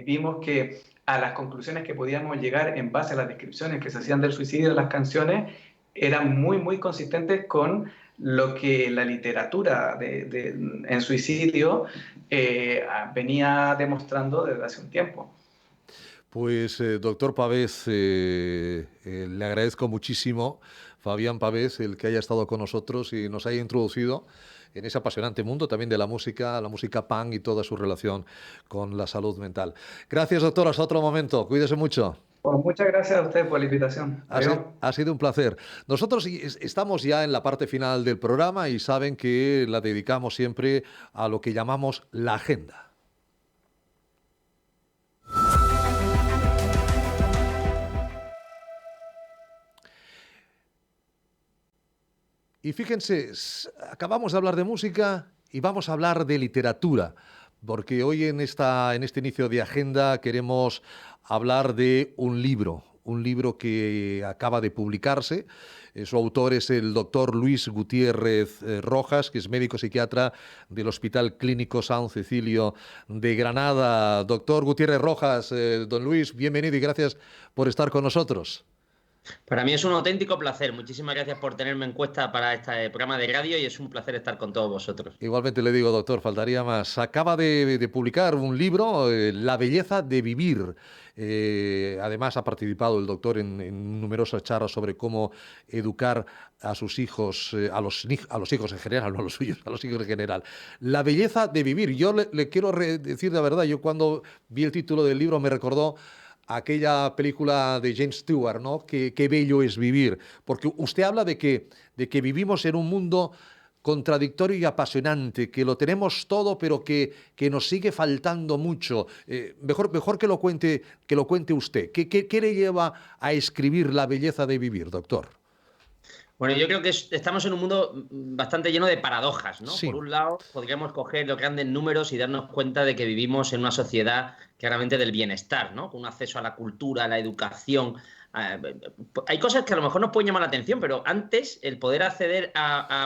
vimos que a las conclusiones que podíamos llegar en base a las descripciones que se hacían del suicidio de las canciones eran muy, muy consistentes con lo que la literatura en suicidio venía demostrando desde hace un tiempo. Pues, doctor Pavés, le agradezco muchísimo, Fabián Pavés, el que haya estado con nosotros y nos haya introducido en ese apasionante mundo también de la música punk y toda su relación con la salud mental. Gracias, doctor. Hasta otro momento. Cuídese mucho. Pues muchas gracias a usted por la invitación. Ha sido un placer. Nosotros estamos ya en la parte final del programa y saben que la dedicamos siempre a lo que llamamos la agenda. Y fíjense, acabamos de hablar de música y vamos a hablar de literatura, porque hoy en este inicio de agenda queremos hablar de un libro que acaba de publicarse. Su autor es el doctor Luis Gutiérrez Rojas, que es médico psiquiatra del Hospital Clínico San Cecilio de Granada. Doctor Gutiérrez Rojas, don Luis, bienvenido y gracias por estar con nosotros. Para mí es un auténtico placer. Muchísimas gracias por tenerme en cuenta para este programa de radio y es un placer estar con todos vosotros. Igualmente le digo, doctor, faltaría más. Acaba de publicar un libro, La belleza de vivir. Además ha participado el doctor en numerosas charlas sobre cómo educar a sus hijos, a los hijos en general, no a los suyos, a los hijos en general. La belleza de vivir. Yo le quiero decir la verdad, yo cuando vi el título del libro me recordó aquella película de James Stewart, ¿no? Qué bello es vivir. Porque usted habla de que vivimos en un mundo contradictorio y apasionante, que lo tenemos todo, pero que nos sigue faltando mucho. Mejor que lo cuente usted. ¿Qué le lleva a escribir La belleza de vivir, doctor? Bueno, yo creo que estamos en un mundo bastante lleno de paradojas, ¿no? Sí. Por un lado, podríamos coger los grandes números y darnos cuenta de que vivimos en una sociedad claramente del bienestar, ¿no? Con un acceso a la cultura, a la educación. Hay cosas que a lo mejor nos pueden llamar la atención, pero antes el poder acceder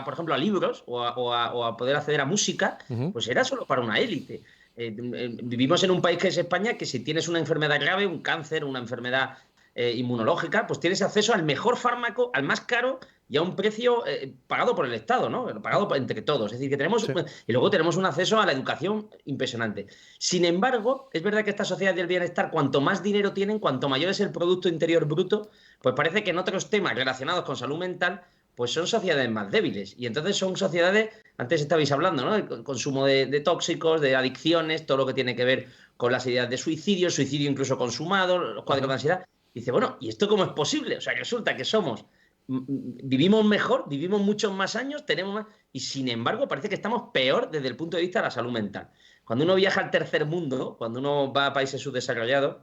por ejemplo, a libros o a poder acceder a música, pues era solo para una élite. Vivimos en un país que es España, que si tienes una enfermedad grave, un cáncer, una enfermedad inmunológica, pues tienes acceso al mejor fármaco, al más caro y a un precio pagado por el Estado, ¿no? Pagado entre todos. Es decir, que tenemos... Sí. Y luego tenemos un acceso a la educación impresionante. Sin embargo, es verdad que esta sociedad del bienestar, cuanto más dinero tienen, cuanto mayor es el Producto Interior Bruto, pues parece que en otros temas relacionados con salud mental, pues son sociedades más débiles. Y entonces son sociedades, antes estabais hablando, ¿no? El consumo de tóxicos, de adicciones, todo lo que tiene que ver con las ideas de suicidio incluso consumado, los cuadros de ansiedad. Y dice, bueno, ¿y esto cómo es posible? O sea, resulta que vivimos mejor, vivimos muchos más años, tenemos más, y sin embargo parece que estamos peor desde el punto de vista de la salud mental. Cuando uno viaja al tercer mundo, cuando uno va a países subdesarrollados,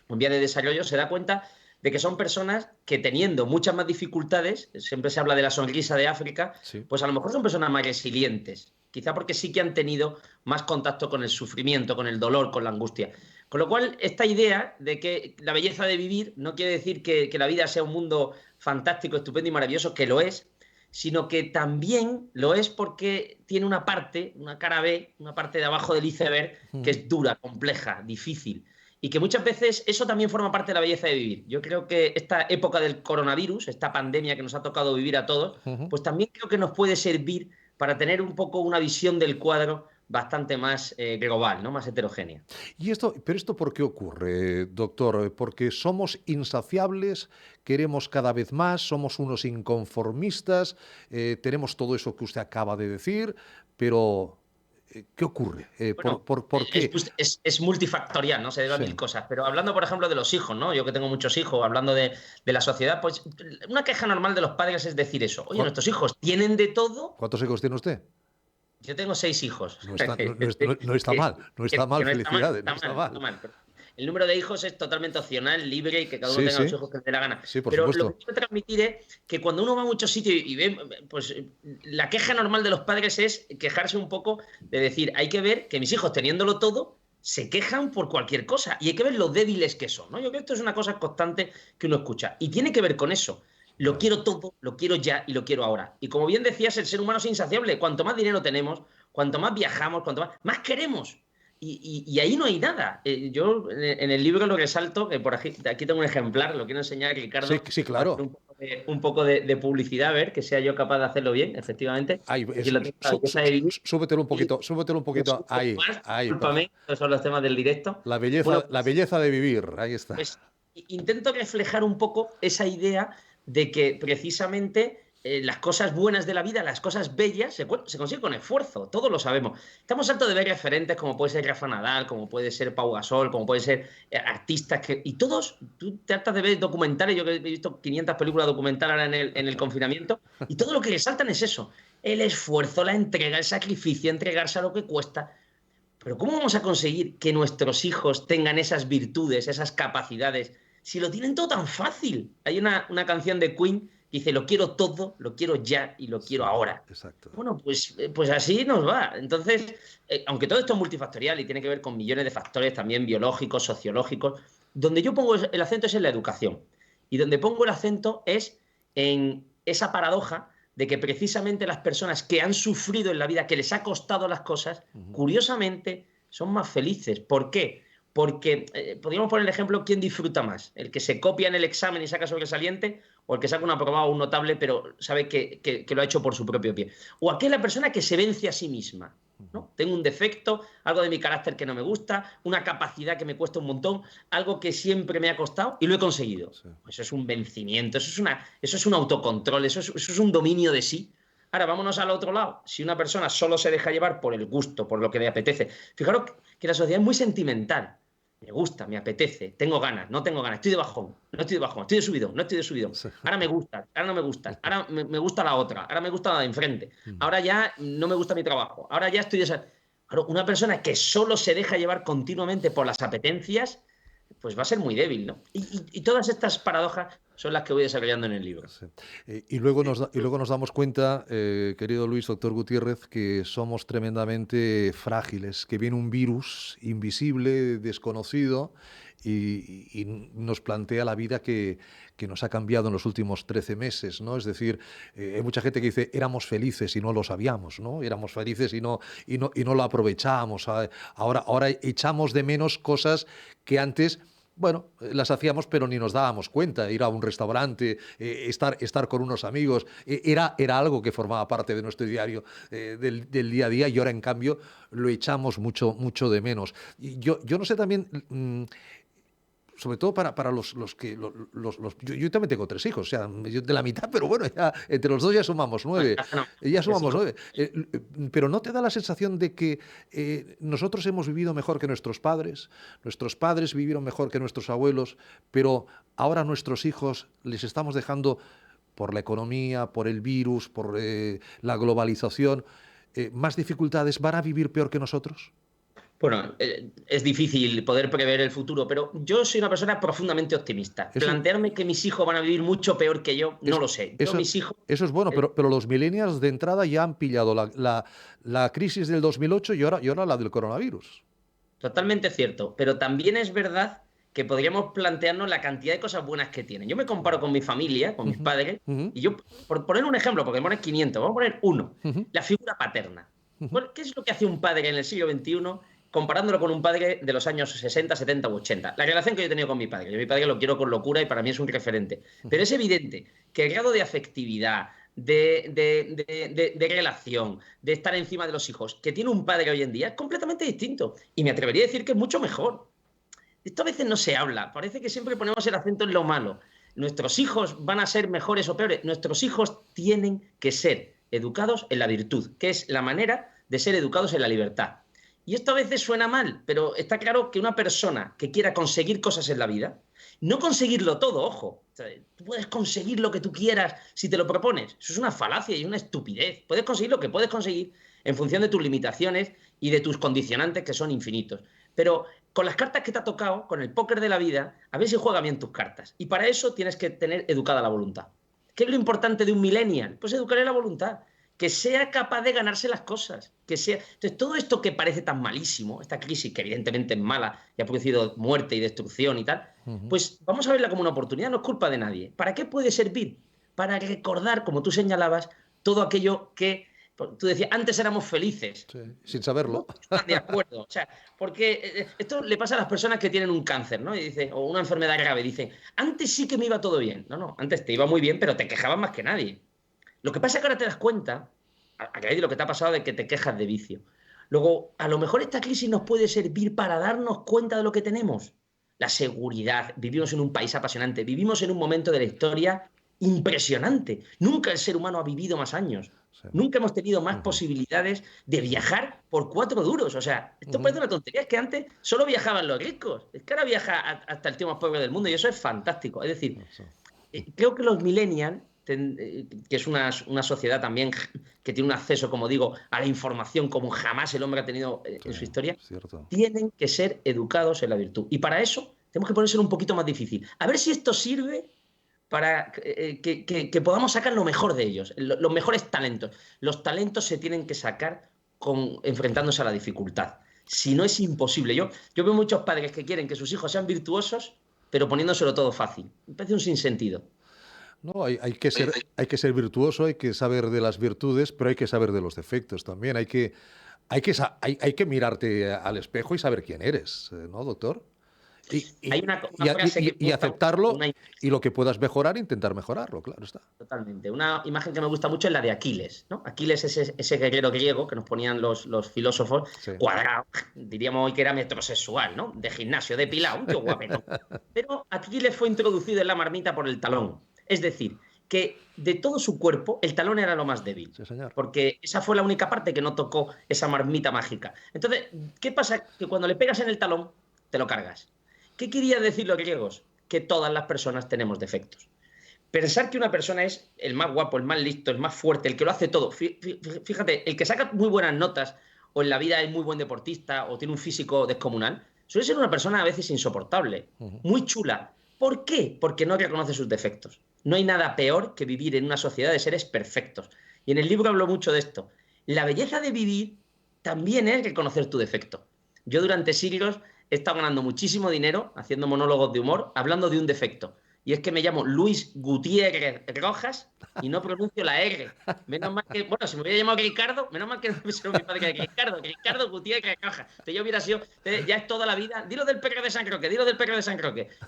en vía de desarrollo, se da cuenta de que son personas que teniendo muchas más dificultades, siempre se habla de la sonrisa de África, sí. Pues a lo mejor son personas más resilientes, quizá porque sí que han tenido más contacto con el sufrimiento, con el dolor, con la angustia. Con lo cual, esta idea de que la belleza de vivir no quiere decir que la vida sea un mundo fantástico, estupendo y maravilloso, que lo es, sino que también lo es porque tiene una cara B, una parte de abajo del iceberg, que es dura, compleja, difícil. Y que muchas veces eso también forma parte de la belleza de vivir. Yo creo que esta época del coronavirus, esta pandemia que nos ha tocado vivir a todos, pues también creo que nos puede servir para tener un poco una visión del cuadro bastante más global, ¿no? Más heterogénea. ¿Pero esto por qué ocurre, doctor? ¿Porque somos insaciables, queremos cada vez más, somos unos inconformistas, tenemos todo eso que usted acaba de decir, pero ¿qué ocurre? Bueno, ¿Por qué? Es multifactorial, ¿no? Se debe a mil cosas. Pero hablando, por ejemplo, de los hijos, ¿no? Yo que tengo muchos hijos, hablando de la sociedad, pues una queja normal de los padres es decir eso. Oye, nuestros hijos tienen de todo. ¿Cuántos hijos tiene usted? Yo tengo 6 hijos. No está mal, felicidades, no está mal. El número de hijos es totalmente opcional, libre y que cada uno tenga los hijos que le dé la gana. Sí, pero supuesto. Lo que quiero transmitir es que cuando uno va a muchos sitios y ve, pues la queja normal de los padres es quejarse un poco de decir, hay que ver que mis hijos teniéndolo todo se quejan por cualquier cosa y hay que ver lo débiles que son, ¿no? Yo creo que esto es una cosa constante que uno escucha y tiene que ver con eso. Lo quiero todo, lo quiero ya y lo quiero ahora. Y como bien decías, el ser humano es insaciable. Cuanto más dinero tenemos, cuanto más viajamos, cuanto más queremos. Y ahí no hay nada. Yo en el libro lo resalto, que por aquí tengo un ejemplar, lo quiero enseñar a Ricardo. Sí, claro. Un poco de publicidad, a ver, que sea yo capaz de hacerlo bien, efectivamente. Súbetelo un poquito. Ahí. Discúlpame, esos son los temas del directo. La belleza de vivir, ahí está. Pues intento reflejar un poco esa idea de que precisamente las cosas buenas de la vida, las cosas bellas, se consiguen con esfuerzo, todos lo sabemos. Estamos hartos de ver referentes como puede ser Rafa Nadal, como puede ser Pau Gasol, como puede ser artistas y todos, tú te hartas de ver documentales, yo que he visto 500 películas documentales ahora en el confinamiento, y todo lo que resaltan es eso, el esfuerzo, la entrega, el sacrificio, entregarse a lo que cuesta. Pero ¿cómo vamos a conseguir que nuestros hijos tengan esas virtudes, esas capacidades, si lo tienen todo tan fácil? Hay una canción de Queen, dice, lo quiero todo, lo quiero ya y lo quiero ahora. Exacto. Bueno, pues así nos va. Entonces, aunque todo esto es multifactorial y tiene que ver con millones de factores también biológicos, sociológicos, donde yo pongo el acento es en la educación. Y donde pongo el acento es en esa paradoja de que precisamente las personas que han sufrido en la vida, que les ha costado las cosas, curiosamente son más felices. ¿Por qué? Porque podríamos poner el ejemplo, ¿quién disfruta más? ¿El que se copia en el examen y saca sobresaliente o el que saca un aprobado o un notable pero sabe que lo ha hecho por su propio pie? O aquella persona que se vence a sí misma, ¿no? Tengo un defecto, algo de mi carácter que no me gusta, una capacidad que me cuesta un montón, algo que siempre me ha costado y lo he conseguido. Sí. Eso es un vencimiento, eso es un autocontrol, eso es un dominio de sí. Ahora, vámonos al otro lado. Si una persona solo se deja llevar por el gusto, por lo que le apetece. Fijaros que la sociedad es muy sentimental. Me gusta, me apetece, tengo ganas, no tengo ganas, estoy de bajón, no estoy de bajón, estoy de subidón, no estoy de subidón. Ahora me gusta, ahora no me gusta, ahora me gusta la otra, ahora me gusta la de enfrente, ahora ya no me gusta mi trabajo, ahora ya estoy de... Claro, una persona que solo se deja llevar continuamente por las apetencias, pues va a ser muy débil, ¿no? Y todas estas paradojas son las que voy desarrollando en el libro. Sí. Y luego nos damos cuenta, querido Luis, doctor Gutiérrez, que somos tremendamente frágiles, que viene un virus invisible, desconocido, y nos plantea la vida que nos ha cambiado en los últimos 13 meses, ¿no? Es decir, hay mucha gente que dice, éramos felices y no lo sabíamos, ¿no? Éramos felices y no lo aprovechábamos. Ahora echamos de menos cosas que antes... Bueno, las hacíamos pero ni nos dábamos cuenta, ir a un restaurante, estar con unos amigos, era algo que formaba parte de nuestro diario del día a día y ahora en cambio lo echamos mucho de menos. Y yo no sé también... sobre todo para los que... yo también tengo 3 hijos, o sea, yo de la mitad, pero bueno, ya, entre los 2 ya sumamos 9. Ya sumamos 9. Pero ¿no te da la sensación de que nosotros hemos vivido mejor que nuestros padres vivieron mejor que nuestros abuelos, pero ahora a nuestros hijos les estamos dejando, por la economía, por el virus, por la globalización, más dificultades? ¿Van a vivir peor que nosotros? Bueno, es difícil poder prever el futuro, pero yo soy una persona profundamente optimista. Plantearme que mis hijos van a vivir mucho peor que yo, no lo sé. Eso es bueno, pero los millennials de entrada ya han pillado la crisis del 2008 y ahora la del coronavirus. Totalmente cierto, pero también es verdad que podríamos plantearnos la cantidad de cosas buenas que tienen. Yo me comparo con mi familia, con mis padres, y yo, por poner un ejemplo, porque me pones 500, vamos a poner uno, la figura paterna. ¿Qué es lo que hace un padre en el siglo XXI comparándolo con un padre de los años 60, 70 u 80? La relación que yo he tenido con mi padre. Yo a mi padre lo quiero con locura y para mí es un referente. Pero es evidente que el grado de afectividad, de relación, de estar encima de los hijos que tiene un padre hoy en día es completamente distinto. Y me atrevería a decir que es mucho mejor. Esto a veces no se habla. Parece que siempre ponemos el acento en lo malo. Nuestros hijos van a ser mejores o peores. Nuestros hijos tienen que ser educados en la virtud, que es la manera de ser educados en la libertad. Y esto a veces suena mal, pero está claro que una persona que quiera conseguir cosas en la vida, no conseguirlo todo, ojo, o sea, tú puedes conseguir lo que tú quieras si te lo propones. Eso es una falacia y una estupidez. Puedes conseguir lo que puedes conseguir en función de tus limitaciones y de tus condicionantes, que son infinitos. Pero con las cartas que te ha tocado, con el póker de la vida, a ver si juega bien tus cartas. Y para eso tienes que tener educada la voluntad. ¿Qué es lo importante de un millennial? Pues educarle la voluntad. Que sea capaz de ganarse las cosas, que sea... Entonces, todo esto que parece tan malísimo, esta crisis que evidentemente es mala y ha producido muerte y destrucción y tal, pues vamos a verla como una oportunidad, no es culpa de nadie. ¿Para qué puede servir? Para recordar, como tú señalabas, todo aquello que... Tú decías, antes éramos felices. Sí, sin saberlo. No están de acuerdo. O sea, porque esto le pasa a las personas que tienen un cáncer, ¿no? Y dicen, o una enfermedad grave. Dicen, antes sí que me iba todo bien. No, antes te iba muy bien, pero te quejabas más que nadie. Lo que pasa es que ahora te das cuenta, a raíz de lo que te ha pasado, de que te quejas de vicio. Luego, a lo mejor esta crisis nos puede servir para darnos cuenta de lo que tenemos. La seguridad. Vivimos en un país apasionante. Vivimos en un momento de la historia impresionante. Nunca el ser humano ha vivido más años. Sí. Nunca hemos tenido más posibilidades de viajar por 4 duros. O sea, esto parece una tontería. Es que antes solo viajaban los ricos. Es que ahora viaja hasta el tío más pobre del mundo y eso es fantástico. Es decir, creo que los millennials, que es una sociedad también que tiene un acceso, como digo, a la información como jamás el hombre ha tenido en su historia, tienen que ser educados en la virtud. Y para eso tenemos que ponérselo un poquito más difícil. A ver si esto sirve para que podamos sacar lo mejor de ellos, los mejores talentos. Los talentos se tienen que sacar enfrentándose a la dificultad. Si no, es imposible. Yo veo muchos padres que quieren que sus hijos sean virtuosos, pero poniéndoselo todo fácil. Me parece un sinsentido. No, hay que ser virtuoso, hay que saber de las virtudes, pero hay que saber de los defectos también. Hay que mirarte al espejo y saber quién eres, ¿no, doctor? Y aceptarlo, y lo que puedas mejorar, intentar mejorarlo, claro está. Totalmente. Una imagen que me gusta mucho es la de Aquiles, ¿no? Aquiles es ese guerrero griego que nos ponían los filósofos, cuadrado, diríamos hoy que era metrosexual, ¿no? De gimnasio, depilado, un tío guapetón. Pero Aquiles fue introducido en la marmita por el talón. Es decir, que de todo su cuerpo, el talón era lo más débil. Sí, señor. Porque esa fue la única parte que no tocó esa marmita mágica. Entonces, ¿qué pasa? Que cuando le pegas en el talón, te lo cargas. ¿Qué querían decir los griegos? Que todas las personas tenemos defectos. Pensar que una persona es el más guapo, el más listo, el más fuerte, el que lo hace todo. Fíjate, el que saca muy buenas notas o en la vida es muy buen deportista o tiene un físico descomunal, suele ser una persona a veces insoportable, muy chula. ¿Por qué? Porque no reconoce sus defectos. No hay nada peor que vivir en una sociedad de seres perfectos. Y en el libro hablo mucho de esto. La belleza de vivir también es reconocer tu defecto. Yo durante siglos he estado ganando muchísimo dinero haciendo monólogos de humor, hablando de un defecto. Y es que me llamo Luis Gutiérrez Rojas y no pronuncio la R. Menos mal que, bueno, si me hubiera llamado Ricardo, menos mal que no me pusieron mi padre que Ricardo Gutiérrez Rojas. Yo hubiera sido, ya es toda la vida, dilo del perro de San Roque,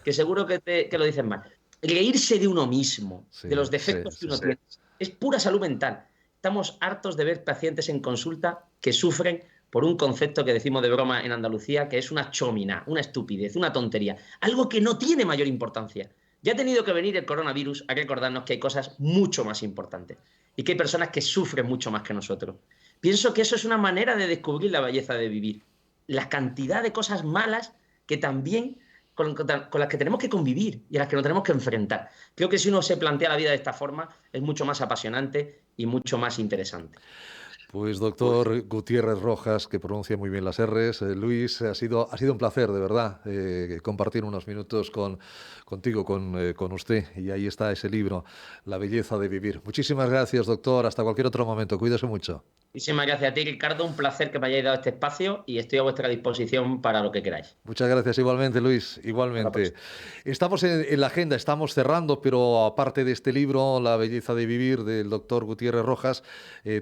que seguro que lo dicen mal. Reírse de uno mismo, de los defectos que uno tiene, es pura salud mental. Estamos hartos de ver pacientes en consulta que sufren por un concepto que decimos de broma en Andalucía, que es una chomina, una estupidez, una tontería, algo que no tiene mayor importancia. Ya ha tenido que venir el coronavirus a recordarnos que hay cosas mucho más importantes y que hay personas que sufren mucho más que nosotros. Pienso que eso es una manera de descubrir la belleza de vivir. La cantidad de cosas malas que también con las que tenemos que convivir y a las que nos tenemos que enfrentar. Creo que si uno se plantea la vida de esta forma es mucho más apasionante y mucho más interesante. Pues doctor Gutiérrez Rojas, que pronuncia muy bien las R's. Luis, ha sido un placer, de verdad, compartir unos minutos contigo, con usted. Y ahí está ese libro, La belleza de vivir. Muchísimas gracias, doctor. Hasta cualquier otro momento. Cuídese mucho. Muchísimas gracias a ti, Ricardo. Un placer que me hayáis dado este espacio y estoy a vuestra disposición para lo que queráis. Muchas gracias igualmente, Luis. Igualmente. Estamos en la agenda, estamos cerrando, pero aparte de este libro, La belleza de vivir, del doctor Gutiérrez Rojas,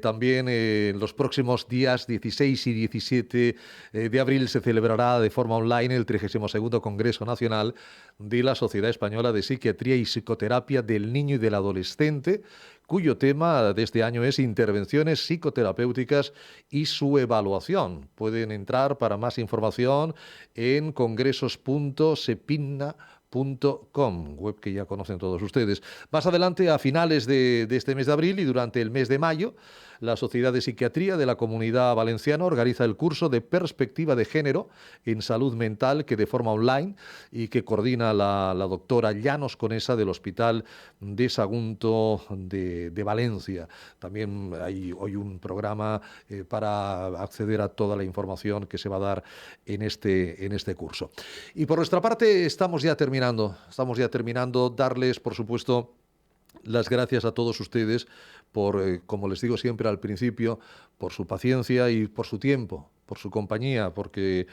también en los próximos días 16 y 17 de abril se celebrará de forma online el 32º Congreso Nacional de la Sociedad Española de Psiquiatría y Psicoterapia del Niño y del Adolescente, cuyo tema de este año es intervenciones psicoterapéuticas y su evaluación. Pueden entrar para más información en congresos.sepinna.com, web que ya conocen todos ustedes. Más adelante, a finales de este mes de abril y durante el mes de mayo, la Sociedad de Psiquiatría de la Comunidad Valenciana organiza el curso de Perspectiva de Género en Salud Mental, que de forma online y que coordina la doctora Llanos Conesa del Hospital de Sagunto de Valencia. También hay hoy un programa para acceder a toda la información que se va a dar en este curso. Y por nuestra parte estamos ya terminando. Darles, por supuesto, las gracias a todos ustedes por, como les digo siempre al principio, por su paciencia y por su tiempo, por su compañía, porque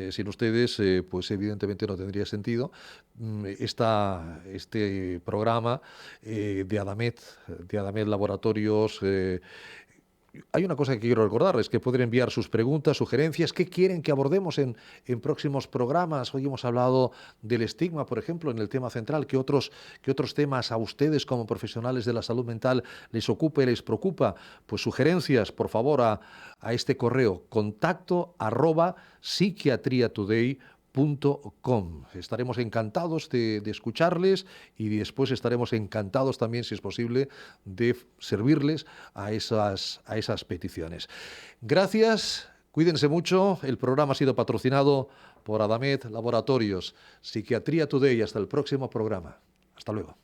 sin ustedes, pues evidentemente no tendría sentido este programa de Adamet Laboratorios. Hay una cosa que quiero recordarles, que pueden enviar sus preguntas, sugerencias, qué quieren que abordemos en próximos programas. Hoy hemos hablado del estigma, por ejemplo, en el tema central. ¿Qué otros temas a ustedes como profesionales de la salud mental les ocupa y les preocupa? Pues sugerencias, por favor, a este correo, contacto@psiquiatriatoday.com. Estaremos encantados de escucharles y después estaremos encantados también, si es posible, de servirles a esas peticiones. Gracias, cuídense mucho. El programa ha sido patrocinado por Adamed Laboratorios. Psiquiatría Today. Hasta el próximo programa. Hasta luego.